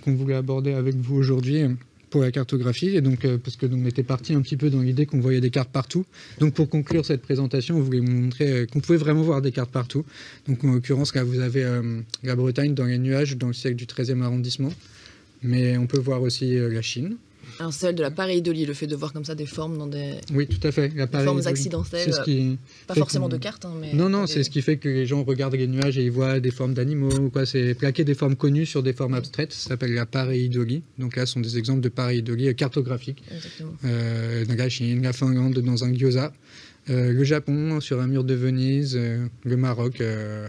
Speaker 4: qu'on voulait aborder avec vous aujourd'hui pour la cartographie, et donc parce que on était parti un petit peu dans l'idée qu'on voyait des cartes partout. Donc pour conclure cette présentation, on voulait vous montrer qu'on pouvait vraiment voir des cartes partout. Donc en l'occurrence, là vous avez la Bretagne dans les nuages dans le siècle du 13e arrondissement, mais on peut voir aussi la Chine.
Speaker 5: Alors celle de la pareidolie, le fait de voir comme ça des formes dans des...
Speaker 4: Oui, tout à fait. La
Speaker 5: formes accidentelles, pas forcément de cartes. Hein, mais
Speaker 4: non, c'est ce qui fait que les gens regardent les nuages et ils voient des formes d'animaux. C'est plaquer des formes connues sur des formes abstraites. Ça s'appelle la pareidolie. Donc là, ce sont des exemples de pareidolie cartographique.
Speaker 5: Exactement.
Speaker 4: Donc la Chine, la Finlande dans un gyoza, le Japon sur un mur de Venise, le Maroc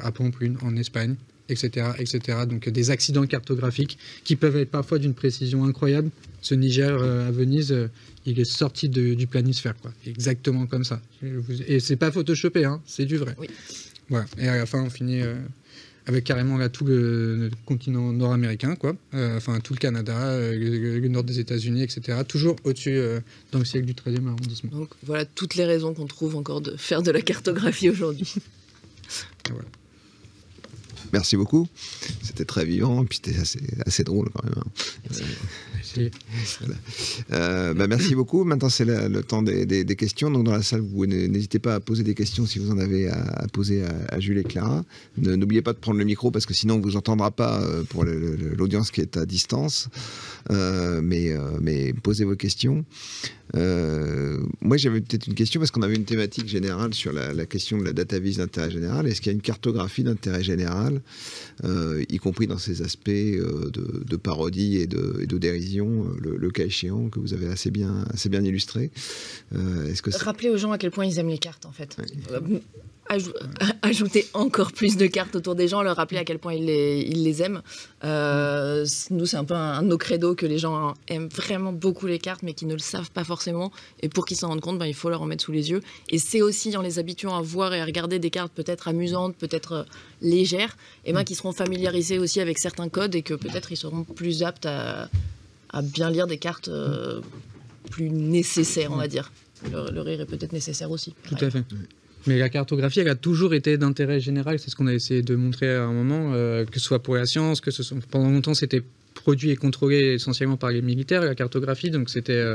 Speaker 4: à Pamplune en Espagne, etc., etc. Donc des accidents cartographiques qui peuvent être parfois d'une précision incroyable. Ce Niger à Venise, il est sorti du planisphère, quoi. Exactement comme ça. Et c'est pas photoshopé, hein, c'est du vrai.
Speaker 5: Oui.
Speaker 4: Voilà. Et à la fin, on finit avec carrément là, tout le continent nord-américain, quoi. Enfin, tout le Canada, le nord des États-Unis, etc. Toujours au-dessus, dans le siècle du 13e arrondissement.
Speaker 5: Donc voilà toutes les raisons qu'on trouve encore de faire de la cartographie aujourd'hui.
Speaker 4: Voilà.
Speaker 1: Merci beaucoup. C'était très vivant et puis c'était assez drôle quand même. Voilà. Merci beaucoup. Maintenant, c'est le temps des questions. Donc, dans la salle, vous n'hésitez pas à poser des questions si vous en avez à poser à Jules et Clara. N'oubliez pas de prendre le micro parce que sinon, on ne vous entendra pas pour l'audience qui est à distance. Mais posez vos questions. Moi, j'avais peut-être une question parce qu'on avait une thématique générale sur la question de la database d'intérêt général. Est-ce qu'il y a une cartographie d'intérêt général, y compris dans ces aspects de parodie et de dérision, le cas échéant, que vous avez assez bien illustré.
Speaker 5: Rappelez aux gens à quel point ils aiment les cartes, en fait.
Speaker 1: Ouais.
Speaker 5: Ajouter encore plus de cartes autour des gens, leur rappeler à quel point ils les aiment. Nous, c'est un peu un de nos credos que les gens aiment vraiment beaucoup les cartes, mais qui ne le savent pas forcément. Et pour qu'ils s'en rendent compte, il faut leur en mettre sous les yeux. Et c'est aussi en les habituant à voir et à regarder des cartes peut-être amusantes, peut-être légères, qu'ils seront familiarisés aussi avec certains codes et que peut-être ils seront plus aptes à bien lire des cartes plus nécessaires, on va dire. Le rire est peut-être nécessaire aussi.
Speaker 4: Tout à fait. Mais la cartographie, elle a toujours été d'intérêt général. C'est ce qu'on a essayé de montrer à un moment, que ce soit pour la science, pendant longtemps, c'était produit et contrôlé essentiellement par les militaires, la cartographie. Donc c'était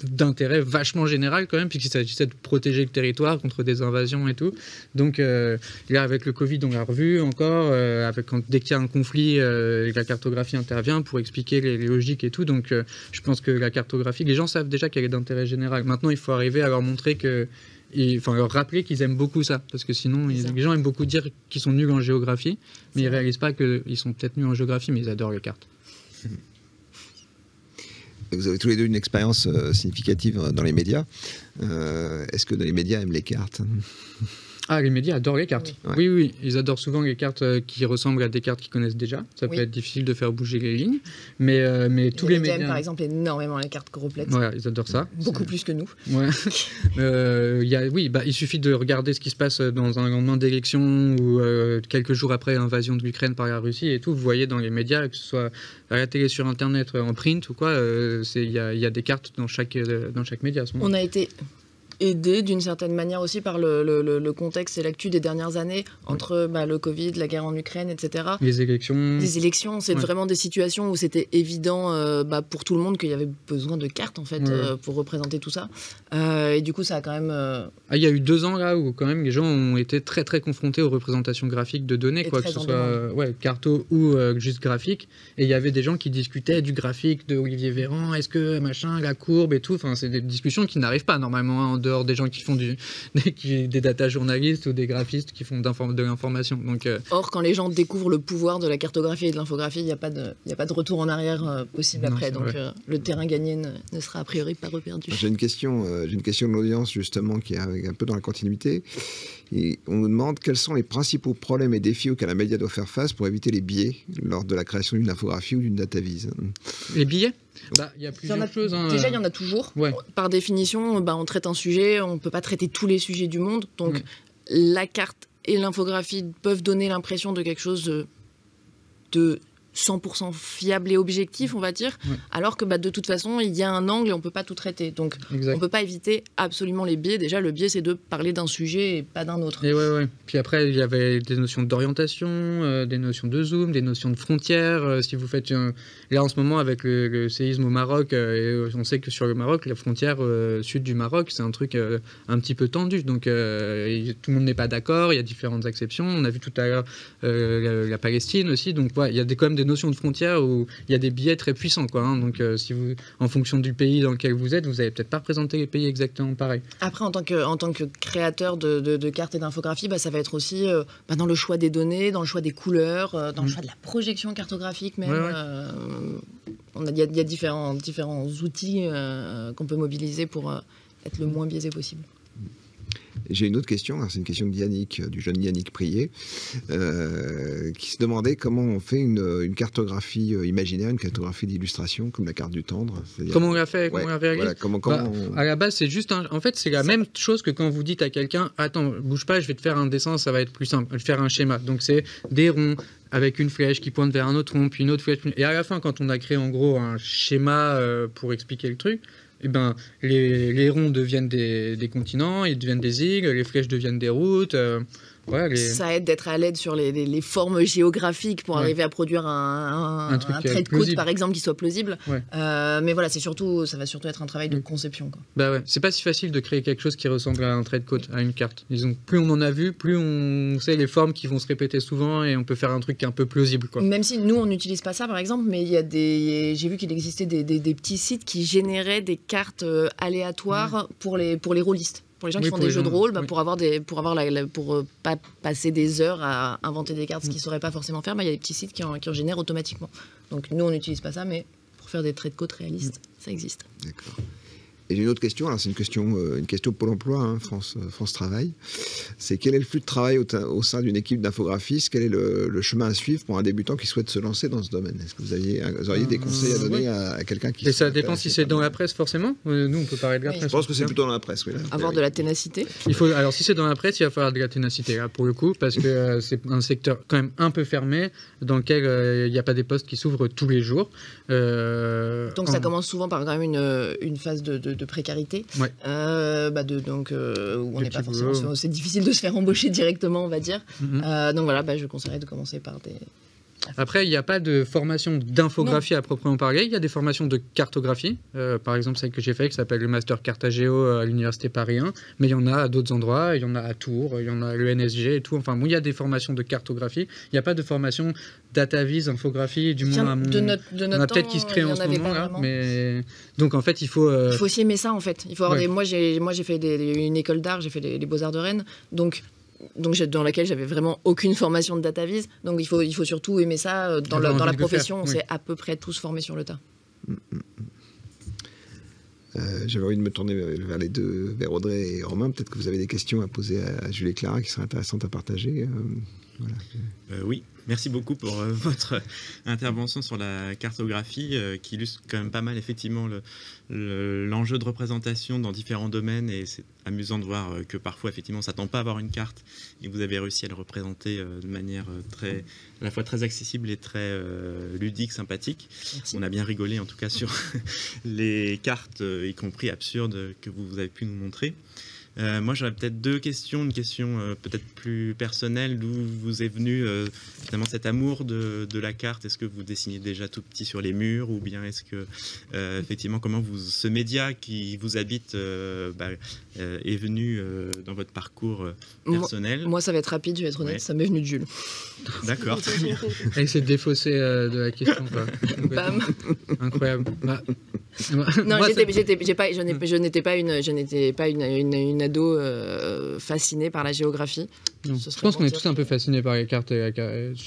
Speaker 4: d'intérêt vachement général quand même, puisqu'il s'agissait de protéger le territoire contre des invasions et tout. Donc là, avec le Covid, on l'a revu encore. Dès qu'il y a un conflit, la cartographie intervient pour expliquer les logiques et tout. Donc je pense que la cartographie, les gens savent déjà qu'elle est d'intérêt général. Maintenant, il faut arriver à leur montrer leur rappeler qu'ils aiment beaucoup ça, parce que sinon les gens aiment beaucoup dire qu'ils sont nuls en géographie, mais ils réalisent pas qu'ils sont peut-être nuls en géographie, mais ils adorent les cartes.
Speaker 1: Vous avez tous les deux une expérience significative dans les médias. Est-ce que dans les médias aiment les cartes ?
Speaker 4: Ah, les médias adorent les cartes. Oui, ils adorent souvent les cartes qui ressemblent à des cartes qu'ils connaissent déjà. Ça peut être difficile de faire bouger les lignes, mais tous les médias aiment
Speaker 5: par exemple énormément les cartes complètes.
Speaker 4: Voilà, ils adorent ça.
Speaker 5: Beaucoup plus que nous.
Speaker 4: Ouais. Il suffit de regarder ce qui se passe dans un lendemain d'élection ou quelques jours après l'invasion de l'Ukraine par la Russie et tout. Vous voyez dans les médias, que ce soit à la télé, sur Internet, en print ou quoi, il y a des cartes dans chaque média à ce moment.
Speaker 5: aidé d'une certaine manière aussi par le contexte et l'actu des dernières années, entre le Covid, la guerre en Ukraine, etc.
Speaker 4: Les élections,
Speaker 5: c'est vraiment des situations où c'était évident pour tout le monde qu'il y avait besoin de cartes en fait pour représenter tout ça. Et du coup, ça a quand même...
Speaker 4: il y a eu 2 ans là où quand même les gens ont été très très confrontés aux représentations graphiques de données, quoi, que ce soit carto ou juste graphique. Et il y avait des gens qui discutaient du graphique de Olivier Véran, est-ce que machin, la courbe et tout. Enfin, c'est des discussions qui n'arrivent pas normalement, en dehors des gens qui font des data journalistes ou des graphistes qui font de l'information. Donc,
Speaker 5: Or, quand les gens découvrent le pouvoir de la cartographie et de l'infographie, il n'y a pas de retour en arrière possible après. Donc le terrain gagné ne sera a priori pas reperdu.
Speaker 1: J'ai une question de l'audience justement qui est un peu dans la continuité. Et on nous demande quels sont les principaux problèmes et défis auxquels un média doit faire face pour éviter les biais lors de la création d'une infographie ou d'une datavise.
Speaker 4: Les biais ? Il y a plusieurs choses.
Speaker 5: Déjà, il y en a toujours. Par définition, on traite un sujet, on ne peut pas traiter tous les sujets du monde. Donc, la carte et l'infographie peuvent donner l'impression de quelque chose de 100% fiable et objectif, on va dire, alors que de toute façon, il y a un angle et on ne peut pas tout traiter. Donc, on ne peut pas éviter absolument les biais. Déjà, le biais, c'est de parler d'un sujet et pas d'un autre.
Speaker 4: Et Puis après, il y avait des notions d'orientation, des notions de zoom, des notions de frontières. Si vous faites... Là, en ce moment, avec le séisme au Maroc, on sait que sur le Maroc, la frontière sud du Maroc, c'est un truc un petit peu tendu. Donc, tout le monde n'est pas d'accord. Il y a différentes exceptions. On a vu tout à l'heure la Palestine aussi. Donc, il y a quand même des notions de frontières où il y a des biais très puissants, quoi, hein. Donc si vous, en fonction du pays dans lequel vous êtes, vous n'allez peut-être pas représenter les pays exactement pareil.
Speaker 5: Après, en tant que créateur de cartes et d'infographies, ça va être aussi dans le choix des données, dans le choix des couleurs, dans le choix de la projection cartographique même. Il y a différents outils qu'on peut mobiliser pour être le moins biaisé possible.
Speaker 1: J'ai une autre question, c'est une question de Yannick, du jeune Yannick Prié, qui se demandait comment on fait une cartographie imaginaire, une cartographie d'illustration, comme la carte du tendre.
Speaker 4: Comment on l'a fait, comment on l'a réalisé. À la base, c'est juste, en fait, c'est la même chose que quand vous dites à quelqu'un, attends, bouge pas, je vais te faire un dessin, ça va être plus simple, je vais te faire un schéma. Donc c'est des ronds avec une flèche qui pointe vers un autre rond, puis une autre flèche. Et à la fin, quand on a créé en gros un schéma pour expliquer le truc, les ronds deviennent des continents, ils deviennent des îles, les flèches deviennent des routes.
Speaker 5: Ça aide d'être à l'aide sur les formes géographiques pour arriver à produire un trait de côte, par exemple, qui soit plausible. Mais voilà, ça va surtout être un travail de conception, quoi.
Speaker 4: C'est pas si facile de créer quelque chose qui ressemble à un trait de côte, à une carte. Disons, plus on en a vu, plus on sait les formes qui vont se répéter souvent et on peut faire un truc un peu plausible, quoi.
Speaker 5: Même si nous, on n'utilise pas ça, par exemple, mais j'ai vu qu'il existait des petits sites qui généraient des cartes aléatoires pour les rôlistes. Pour les gens qui font des jeux de rôle, pour pas passer des heures à inventer des cartes, ce qu'ils ne sauraient pas forcément faire, il y a des petits sites qui en génèrent automatiquement. Donc nous, on n'utilise pas ça, mais pour faire des traits de côte réalistes, ça existe.
Speaker 1: D'accord. Et j'ai une autre question, alors c'est une question Pôle emploi, hein, France Travail. C'est quel est le flux de travail au sein d'une équipe d'infographistes? Quel est le chemin à suivre pour un débutant qui souhaite se lancer dans ce domaine? Est-ce que vous auriez des conseils à donner à quelqu'un qui...
Speaker 4: Et ça dépend si c'est dans la presse forcément. Nous, on peut parler de la presse.
Speaker 1: Je pense que c'est plutôt dans la presse, oui.
Speaker 5: Avoir de la ténacité.
Speaker 4: Alors si c'est dans la presse, il va falloir de la ténacité, là, pour le coup, parce que c'est un secteur quand même un peu fermé, dans lequel il n'y a pas des postes qui s'ouvrent tous les jours.
Speaker 5: Donc ça commence souvent par quand même une phase de précarité, où on n'est pas forcément... C'est difficile de se faire embaucher directement, on va dire. Donc voilà, je conseillerais de commencer par des...
Speaker 4: Après, il n'y a pas de formation d'infographie à proprement parler. Il y a des formations de cartographie. Par exemple, celle que j'ai faite, qui s'appelle le Master Cartagéo à l'Université Paris 1. Mais il y en a à d'autres endroits. Il y en a à Tours, il y en a à l'ENSG et tout. Enfin, bon, il y a des formations de cartographie. Il n'y a pas de formation datavise, infographie, du moins à mon...
Speaker 5: De notre
Speaker 4: on a peut-être qui se crée en ce moment. Là, mais... Donc, en fait, il faut...
Speaker 5: Il faut aussi aimer ça, en fait. Il faut avoir Moi, j'ai fait une école d'art, j'ai fait les Beaux-Arts de Rennes. Donc dans laquelle j'avais vraiment aucune formation de datavise. Donc il faut surtout aimer ça. Dans la profession, on s'est à peu près tous formés sur le tas.
Speaker 1: J'avais envie de me tourner vers les deux, vers Audrey et Romain. Peut-être que vous avez des questions à poser à Julie et Clara qui seraient intéressantes à partager. Voilà.
Speaker 2: Oui, merci beaucoup pour votre intervention sur la cartographie qui illustre quand même pas mal effectivement l'enjeu de représentation dans différents domaines, et c'est amusant de voir que parfois effectivement on ne s'attend pas à avoir une carte et vous avez réussi à le représenter de manière à la fois très accessible et très ludique, sympathique. Merci. On a bien rigolé en tout cas sur les cartes, y compris absurdes, que vous avez pu nous montrer. Moi, j'aurais peut-être deux questions. Une question peut-être plus personnelle. D'où vous est venu finalement cet amour de la carte? Est-ce que vous dessinez déjà tout petit sur les murs, ou bien est-ce que effectivement, comment ce média qui vous habite est venu dans votre parcours personnel?
Speaker 5: Moi, ça va être rapide, je vais être honnête, ouais. Ça m'est venu de Jules.
Speaker 2: D'accord, très bien.
Speaker 4: Elle s'est défaussée de la question.
Speaker 5: Bam.
Speaker 4: Incroyable.
Speaker 5: Non, je n'étais pas une ado fascinée par la géographie.
Speaker 4: Je pense qu'on est tous un peu fascinés par les cartes.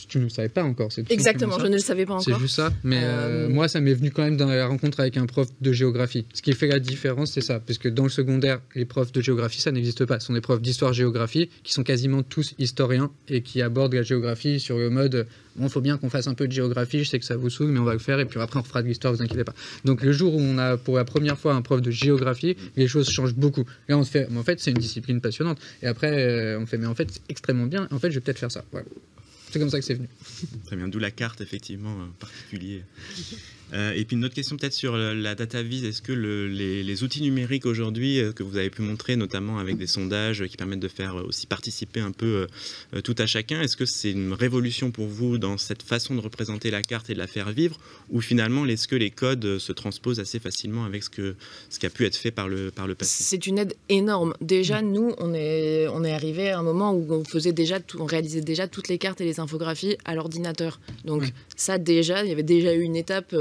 Speaker 4: Tu ne le savais pas encore.
Speaker 5: Exactement, je ne le savais pas encore.
Speaker 4: C'est juste ça. Mais moi, ça m'est venu quand même dans la rencontre avec un prof de géographie. Ce qui fait la différence, c'est ça. Parce que dans le secondaire, les profs de géographie, ça n'existe pas. Ce sont des profs d'histoire-géographie qui sont quasiment tous historiens et qui abordent la géographie sur le mode bon, faut bien qu'on fasse un peu de géographie, je sais que ça vous saoule, mais on va le faire, et puis après on refera de l'histoire, vous inquiétez pas. Donc le jour où on a pour la première fois un prof de géographie, les choses changent beaucoup. Là on se fait, mais en fait c'est une discipline passionnante. Et après on fait, mais en fait c'est extrêmement bien, en fait je vais peut-être faire ça. Voilà. C'est comme ça que c'est venu.
Speaker 2: Très bien, d'où la carte effectivement en particulier. Et puis une autre question peut-être sur la data vise. Est-ce que les outils numériques aujourd'hui que vous avez pu montrer, notamment avec des sondages qui permettent de faire aussi participer un peu tout à chacun, est-ce que c'est une révolution pour vous dans cette façon de représenter la carte et de la faire vivre, ou finalement est-ce que les codes se transposent assez facilement avec ce qui a pu être fait par le passé?
Speaker 5: C'est une aide énorme. Déjà, nous, on est arrivé à un moment où on réalisait déjà toutes les cartes et les infographies à l'ordinateur. Donc ça déjà, il y avait déjà eu une étape.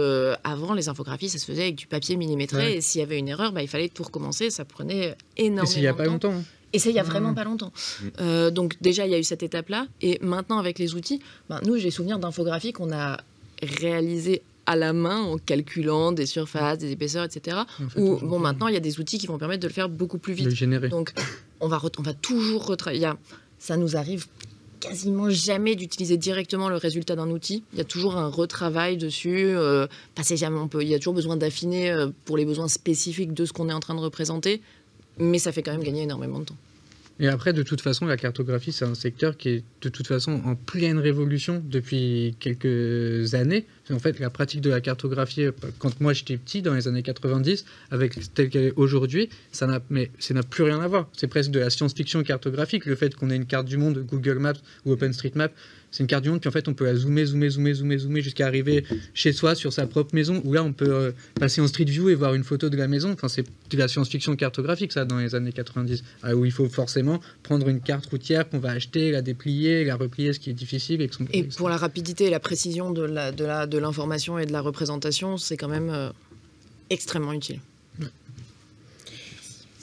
Speaker 5: Avant, les infographies, ça se faisait avec du papier millimétré, et s'il y avait une erreur, il fallait tout recommencer, ça prenait énormément de temps.
Speaker 4: Et c'est il n'y a pas longtemps.
Speaker 5: Et ça, il n'y a vraiment pas longtemps. Donc déjà, il y a eu cette étape-là, et maintenant, avec les outils, nous, j'ai souvenir d'infographies qu'on a réalisées à la main en calculant des surfaces, des épaisseurs, etc. Maintenant, il y a des outils qui vont permettre de le faire beaucoup plus vite. Donc, on va toujours retravailler. Ça nous arrive quasiment jamais d'utiliser directement le résultat d'un outil. Il y a toujours un retravail dessus. Il y a toujours besoin d'affiner pour les besoins spécifiques de ce qu'on est en train de représenter, mais ça fait quand même gagner énormément de temps.
Speaker 4: Et après, de toute façon, la cartographie, c'est un secteur qui est de toute façon en pleine révolution depuis quelques années. En fait, la pratique de la cartographie, quand moi j'étais petit, dans les années 90, avec telle qu'elle est aujourd'hui, ça n'a plus rien à voir. C'est presque de la science-fiction cartographique. Le fait qu'on ait une carte du monde, Google Maps ou OpenStreetMap, c'est une carte du monde, puis en fait on peut la zoomer jusqu'à arriver chez soi sur sa propre maison, où là on peut passer en Street View et voir une photo de la maison. Enfin, c'est de la science-fiction cartographique, ça, dans les années 90, où il faut forcément prendre une carte routière qu'on va acheter, la déplier, la replier, ce qui est difficile.
Speaker 5: Et pour la rapidité et la précision de l'information et de la représentation, c'est quand même extrêmement utile.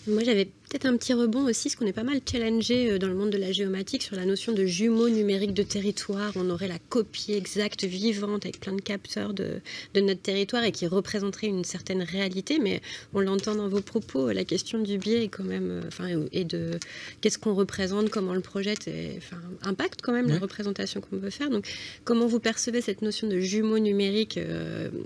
Speaker 3: Moi, j'avais peut-être un petit rebond aussi, parce qu'on est pas mal challengé dans le monde de la géomatique sur la notion de jumeaux numériques de territoire. On aurait la copie exacte, vivante, avec plein de capteurs de notre territoire et qui représenterait une certaine réalité. Mais on l'entend dans vos propos, la question du biais est quand même, et de qu'est-ce qu'on représente, comment on le projette, impacte quand même la représentation qu'on veut faire. Donc, comment vous percevez cette notion de jumeaux numériques,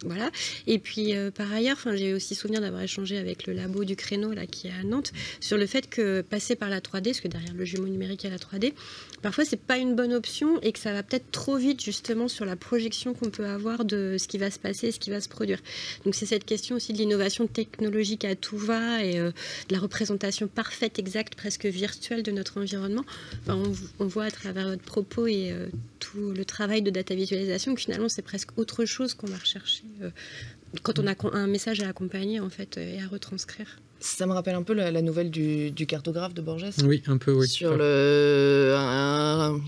Speaker 3: voilà. Et puis, par ailleurs, j'ai aussi souvenir d'avoir échangé avec le labo du Créneau là qui est à Nantes, sur le fait que passer par la 3D, parce que derrière le jumeau numérique il y a la 3D, parfois c'est pas une bonne option et que ça va peut-être trop vite justement sur la projection qu'on peut avoir de ce qui va se passer, ce qui va se produire. Donc c'est cette question aussi de l'innovation technologique à tout va et de la représentation parfaite, exacte, presque virtuelle de notre environnement. On voit à travers votre propos et tout le travail de data visualisation que finalement c'est presque autre chose qu'on va rechercher quand on a un message à accompagner en fait et à retranscrire.
Speaker 5: Ça me rappelle un peu la nouvelle du cartographe de Borges.
Speaker 4: Oui, un peu, oui.
Speaker 5: Sur un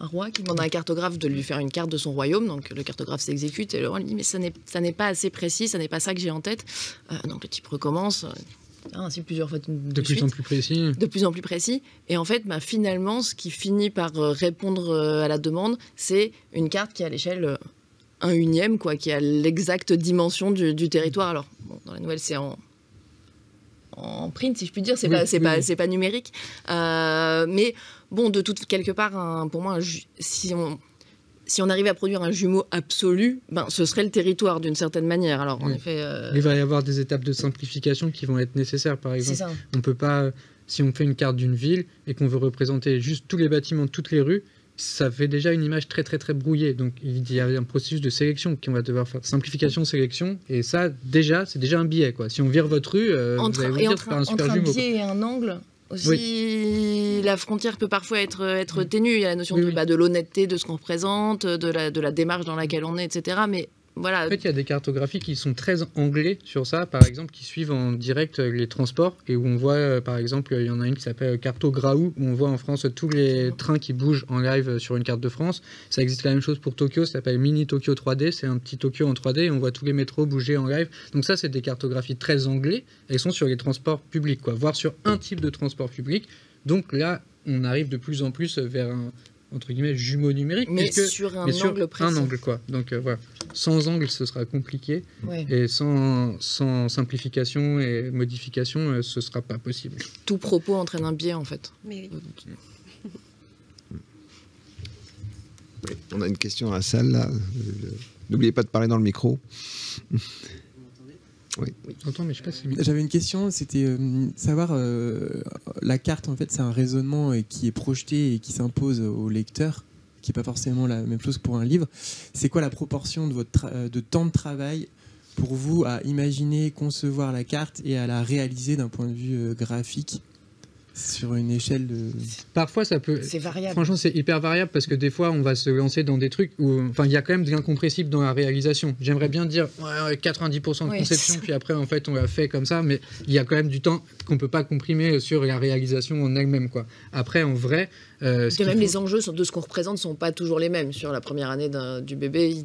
Speaker 5: roi qui demande à un cartographe de lui faire une carte de son royaume. Donc le cartographe s'exécute et le roi lui dit mais ça n'est pas assez précis, ça n'est pas ça que j'ai en tête. Donc le type recommence. Ainsi plusieurs fois de
Speaker 4: plus en plus précis.
Speaker 5: De plus en plus précis. Et en fait, finalement, ce qui finit par répondre à la demande, c'est une carte qui est à l'échelle 1/1, quoi, qui a l'exacte dimension du territoire. Alors, dans la nouvelle, c'est en print, si je puis dire, c'est pas numérique. Mais bon, quelque part, pour moi, si on arrivait à produire un jumeau absolu, ce serait le territoire d'une certaine manière. Alors, en effet,
Speaker 4: il va y avoir des étapes de simplification qui vont être nécessaires, par exemple. On peut pas, si on fait une carte d'une ville et qu'on veut représenter juste tous les bâtiments, toutes les rues, ça fait déjà une image très très très brouillée. Donc il y a un processus de sélection qu'on va devoir faire. Simplification, sélection, et ça, c'est déjà un biais, quoi. Si on vire votre rue, vous allez vous dire c'est pas un super jumeau.
Speaker 5: Entre un biais et un angle, aussi, la frontière peut parfois être ténue. Il y a la notion de l'honnêteté de ce qu'on représente, de la démarche dans laquelle on est, etc. Mais voilà.
Speaker 4: En fait, il y a des cartographies qui sont très anglais sur ça, par exemple, qui suivent en direct les transports, et où on voit, par exemple, il y en a une qui s'appelle Cartograou, où on voit en France tous les trains qui bougent en live sur une carte de France. Ça existe la même chose pour Tokyo, ça s'appelle Mini Tokyo 3D, c'est un petit Tokyo en 3D, et on voit tous les métros bouger en live. Donc ça, c'est des cartographies très anglais, elles sont sur les transports publics, quoi, voire sur un type de transport public. Donc là, on arrive de plus en plus vers un, entre guillemets, jumeau numérique,
Speaker 5: mais sur un angle précis.
Speaker 4: Un angle, quoi. Donc voilà, sans angle, ce sera compliqué, et sans simplification et modification, ce sera pas possible.
Speaker 5: Tout propos entraîne un biais, en fait.
Speaker 3: Mais
Speaker 1: oui. On a une question à la salle, là. N'oubliez pas de parler dans le micro. Oui.
Speaker 4: J'entends, mais je sais pas si...
Speaker 6: J'avais une question, c'était savoir, la carte, en fait, c'est un raisonnement qui est projeté et qui s'impose au lecteur, qui n'est pas forcément la même chose pour un livre. C'est quoi la proportion de votre de temps de travail pour vous à imaginer, concevoir la carte et à la réaliser d'un point de vue graphique sur une échelle de...
Speaker 4: Parfois, ça peut...
Speaker 5: C'est variable.
Speaker 4: Franchement, c'est hyper variable parce que des fois, on va se lancer dans des trucs où... Enfin, il y a quand même de l'incompressible dans la réalisation. J'aimerais bien dire 90% de conception, puis après, en fait, on l'a fait comme ça, mais il y a quand même du temps qu'on ne peut pas comprimer sur la réalisation en elle-même, quoi. Après, en vrai...
Speaker 5: les enjeux de ce qu'on représente ne sont pas toujours les mêmes. Sur la première année du bébé...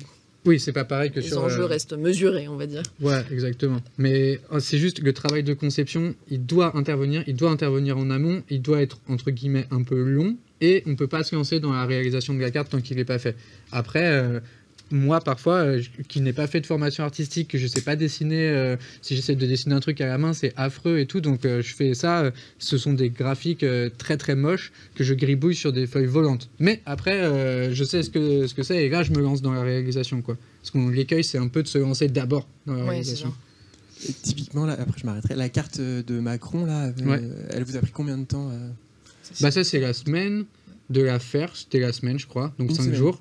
Speaker 4: Oui, c'est pas pareil que
Speaker 5: les enjeux restent mesurés, on va dire.
Speaker 4: Ouais, exactement. Mais c'est juste le travail de conception, il doit intervenir en amont, il doit être, entre guillemets, un peu long, et on ne peut pas se lancer dans la réalisation de la carte tant qu'il n'est pas fait. Après, moi, parfois, qui n'ai pas fait de formation artistique, que je ne sais pas dessiner, si j'essaie de dessiner un truc à la main, c'est affreux et tout, donc je fais ça, ce sont des graphiques très très moches que je gribouille sur des feuilles volantes. Mais après, je sais ce que c'est, et là, je me lance dans la réalisation, quoi. Parce que l'écueil, c'est un peu de se lancer d'abord dans la réalisation.
Speaker 6: Et typiquement, là, après je m'arrêterai, la carte de Macron, là, elle vous a pris combien de temps
Speaker 4: Ça, c'est la semaine de la faire, c'était la semaine, je crois, donc 5 jours.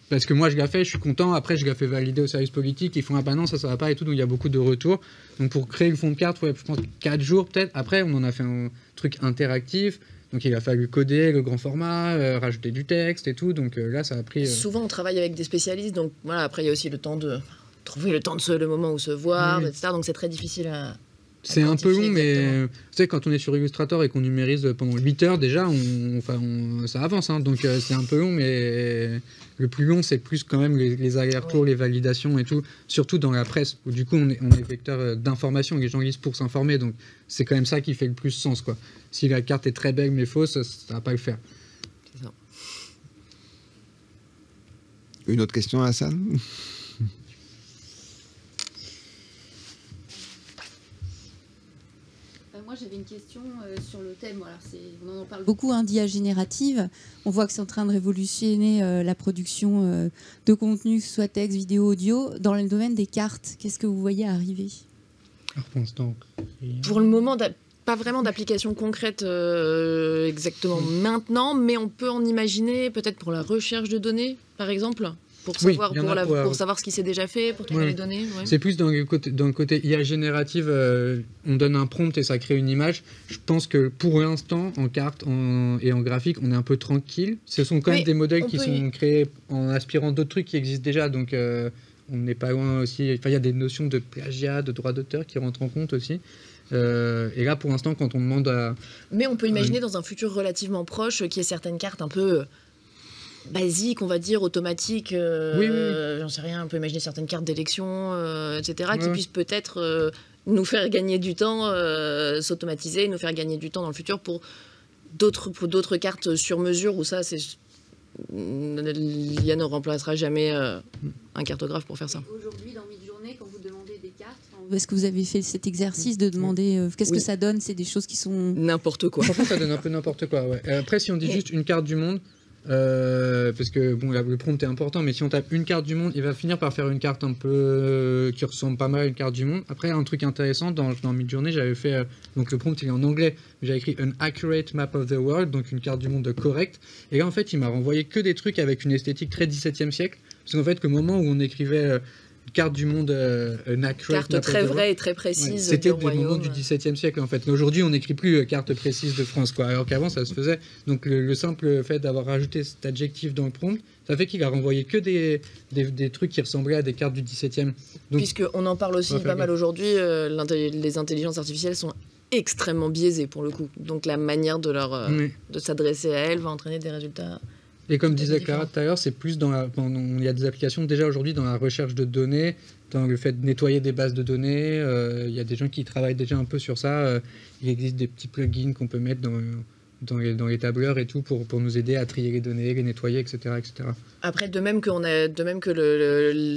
Speaker 4: Parce que moi je l'ai fait, je suis content, après je l'ai fait valider au service politique, ils font non, ça va pas et tout, donc il y a beaucoup de retours. Donc pour créer le fond de carte, je pense 4 jours peut-être. Après on en a fait un truc interactif, donc il a fallu coder le grand format, rajouter du texte et tout, donc là ça a pris...
Speaker 5: Souvent on travaille avec des spécialistes, donc voilà, après il y a aussi le temps de trouver le moment où se voir, etc. Donc c'est très difficile à...
Speaker 4: C'est un peu long, mais tu sais, quand on est sur Illustrator et qu'on numérise pendant 8 heures, déjà, ça avance. Hein, donc c'est un peu long, mais le plus long, c'est plus quand même les allers-retours, les validations et tout. Surtout dans la presse, où du coup, on est vecteur d'information. Les gens lisent pour s'informer. Donc c'est quand même ça qui fait le plus sens, quoi. Si la carte est très belle mais fausse, ça va pas le faire.
Speaker 5: C'est ça.
Speaker 1: Une autre question à la salle ?
Speaker 7: Moi, j'avais une question sur le thème. Voilà, on en parle beaucoup, d'IA générative. On voit que c'est en train de révolutionner la production de contenu, que ce soit texte, vidéo, audio. Dans le domaine des cartes, qu'est-ce que vous voyez arriver ?
Speaker 5: Pour le moment, pas vraiment d'application concrète exactement maintenant, mais on peut en imaginer peut-être pour la recherche de données, par exemple. Pour savoir ce qui s'est déjà fait, pour trouver les données. Ouais.
Speaker 4: C'est plus dans le côté IA générative, on donne un prompt et ça crée une image. Je pense que pour l'instant, en carte et en graphique, on est un peu tranquille. Ce sont quand même des modèles qui sont créés en aspirant d'autres trucs qui existent déjà, donc on n'est pas loin aussi. Enfin, il y a des notions de plagiat, de droit d'auteur qui rentrent en compte aussi. Et là, pour l'instant, quand on demande à...
Speaker 5: Mais on peut imaginer dans un futur relativement proche qu'il y ait certaines cartes un peu... basique, on va dire, automatique, j'en sais rien, on peut imaginer certaines cartes d'élection, etc., qui puissent peut-être nous faire gagner du temps, s'automatiser, nous faire gagner du temps dans le futur pour d'autres cartes sur mesure, où ça, l'IA ne remplacera jamais un cartographe pour faire ça.
Speaker 7: Aujourd'hui, dans Midjourney, quand vous demandez des cartes, Est-ce que vous avez fait cet exercice de demander qu'est-ce que ça donne? C'est des choses qui sont...
Speaker 8: N'importe quoi.
Speaker 4: Franchement, ça donne un peu n'importe quoi. Ouais. Après, si on dit juste une carte du monde, parce que bon, le prompt est important, mais si on tape une carte du monde, il va finir par faire une carte un peu qui ressemble pas mal à une carte du monde. Après, un truc intéressant, dans Midjourney, j'avais fait, donc le prompt il est en anglais, mais j'avais écrit an accurate map of the world, donc une carte du monde correcte. Et là, en fait, il m'a renvoyé que des trucs avec une esthétique très 17e siècle. Parce qu'en fait, au moment où on écrivait carte du monde, une accurate
Speaker 8: carte très vraie et très précise. Ouais,
Speaker 4: c'était des moments du XVIIe siècle en fait. Aujourd'hui, on n'écrit plus carte précise de France, quoi. Alors qu'avant, ça se faisait. Donc le simple fait d'avoir rajouté cet adjectif dans le prompt, ça fait qu'il a renvoyé que des trucs qui ressemblaient à des cartes du XVIIe.
Speaker 8: Puisqu'on en parle aussi pas mal aujourd'hui, les intelligences artificielles sont extrêmement biaisées pour le coup. Donc la manière de de s'adresser à elles va entraîner des résultats.
Speaker 4: Et comme disait Clara tout à l'heure, c'est plus il y a des applications déjà aujourd'hui dans la recherche de données, dans le fait de nettoyer des bases de données. Il y a des gens qui travaillent déjà un peu sur ça. Il existe des petits plugins qu'on peut mettre dans les tableurs et tout pour nous aider à trier les données, les nettoyer, etc. etc.
Speaker 8: Après, de même que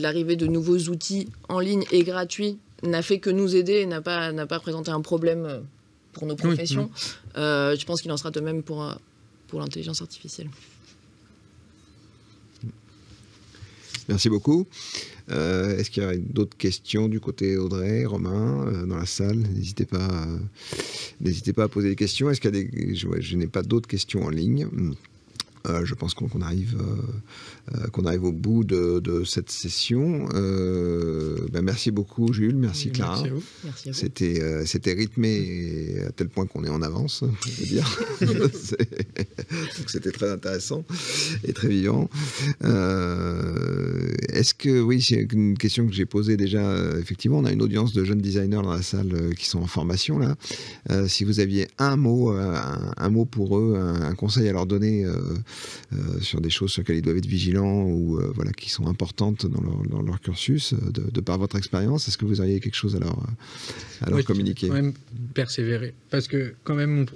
Speaker 8: l'arrivée de nouveaux outils en ligne et gratuits n'a fait que nous aider et n'a pas présenté un problème pour nos professions, je pense qu'il en sera de même pour l'intelligence artificielle.
Speaker 1: Merci beaucoup. Est-ce qu'il y a d'autres questions du côté Audrey, Romain, dans la salle? N'hésitez pas à poser des questions. Est-ce qu'il y a je n'ai pas d'autres questions en ligne. Je pense qu'on arrive au bout de cette session. Merci beaucoup Jules, merci Clara.
Speaker 8: Merci à vous.
Speaker 1: C'était rythmé à tel point qu'on est en avance, je veux dire. Donc c'était très intéressant et très vivant. Est-ce que, oui, c'est une question que j'ai posée déjà, effectivement, on a une audience de jeunes designers dans la salle qui sont en formation là. Si vous aviez un mot pour eux, un conseil à leur donner sur des choses sur lesquelles ils doivent être vigilants ou voilà, qui sont importantes dans leur cursus, de par votre expérience, est-ce que vous auriez quelque chose à leur communiquer?
Speaker 4: Quand même persévérer. Parce que quand même,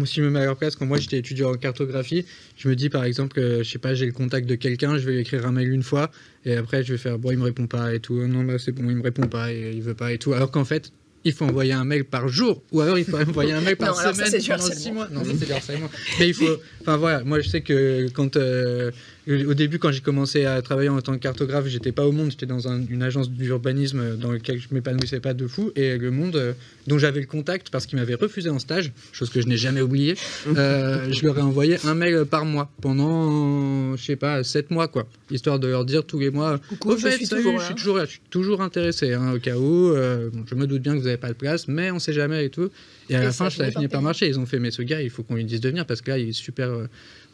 Speaker 4: si je me mets à leur place, quand moi j'étais étudiant en cartographie, je me dis par exemple que je sais pas, j'ai le contact de quelqu'un, je vais lui écrire un mail une fois et après je vais faire bon, il me répond pas et tout, non bah c'est bon, il me répond pas et il veut pas et tout, alors qu'en fait il faut envoyer un mail par jour, ou alors il faut envoyer un mail par semaine pendant 6 mois. Non, c'est du harcèlement. Mais il faut... Enfin voilà, moi je sais que quand... au début, quand j'ai commencé à travailler en tant que cartographe, j'étais pas au Monde, j'étais dans une agence d'urbanisme dans laquelle je m'épanouissais pas de fou. Et le Monde, dont j'avais le contact parce qu'ils m'avaient refusé en stage, chose que je n'ai jamais oubliée, je leur ai envoyé un mail par mois pendant, je sais pas, 7 mois, quoi. Histoire de leur dire tous les mois,
Speaker 8: coucou, je suis
Speaker 4: toujours intéressé, hein, au cas où. Je me doute bien que vous n'avez pas de place, mais on sait jamais et tout. Et à la fin, ça a fini par marcher. Ils ont fait, mais ce gars, il faut qu'on lui dise de venir parce que là, il est super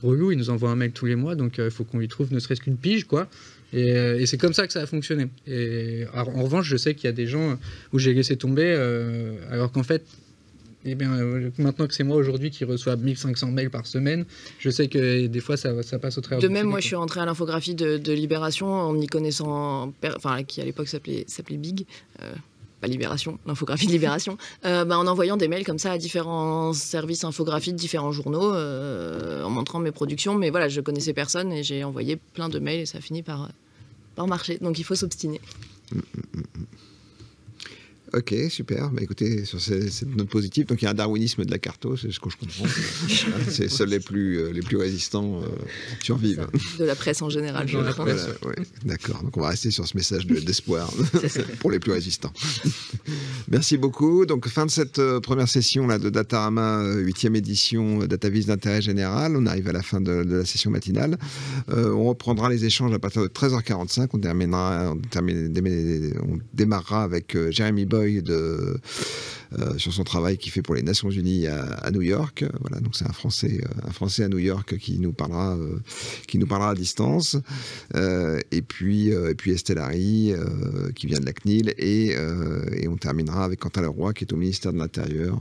Speaker 4: relou. Il nous envoie un mail tous les mois, donc il faut qu'on lui trouve ne serait-ce qu'une pige, quoi. Et c'est comme ça que ça a fonctionné. Et alors, en revanche, je sais qu'il y a des gens où j'ai laissé tomber, alors qu'en fait, eh bien, maintenant que c'est moi aujourd'hui qui reçois 1500 mails par semaine, je sais que des fois ça passe au travers.
Speaker 8: De même, moi je suis rentrée à l'infographie de Libération en y connaissant, enfin qui à l'époque s'appelait Big. Pas Libération, l'infographie de Libération, en envoyant des mails comme ça à différents services infographiques, différents journaux, en montrant mes productions. Mais voilà, je connaissais personne et j'ai envoyé plein de mails et ça a fini par marcher. Donc il faut s'obstiner.
Speaker 1: Ok, super. Bah, écoutez, sur cette note positive, donc il y a un darwinisme de la carto, c'est ce que je comprends. C'est seuls les plus résistants survivent.
Speaker 8: De la presse en général, je crois.
Speaker 1: Voilà, ouais. D'accord, donc on va rester sur ce message d'espoir pour les plus résistants. Merci beaucoup. Donc fin de cette première session là, de Datarama, 8e édition, DataVis d'intérêt général. On arrive à la fin de la session matinale. On reprendra les échanges à partir de 13h45. On démarrera avec Jérémy Boy sur son travail qu'il fait pour les Nations Unies à New York. Voilà, donc c'est un Français à New York qui nous parlera à distance. Et puis Estelle Harry qui vient de la CNIL et on terminera avec Quentin Leroy qui est au ministère de l'Intérieur.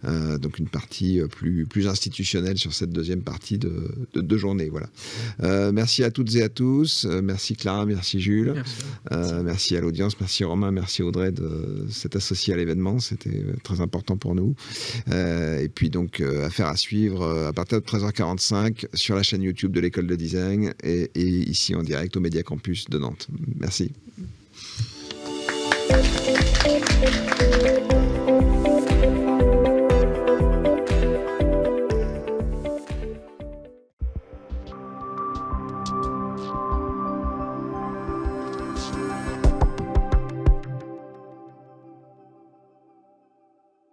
Speaker 1: Donc une partie plus institutionnelle sur cette deuxième partie de journée. Voilà. Merci à toutes et à tous. Merci Clara, merci Jules. Merci à l'audience, merci Romain, merci Audrey de s'être associé à l'événement. C'était très important pour nous. Et puis donc affaire à suivre à partir de 13h45 sur la chaîne YouTube de l'École de Design et ici en direct au Média Campus de Nantes. Merci.
Speaker 9: Thank you.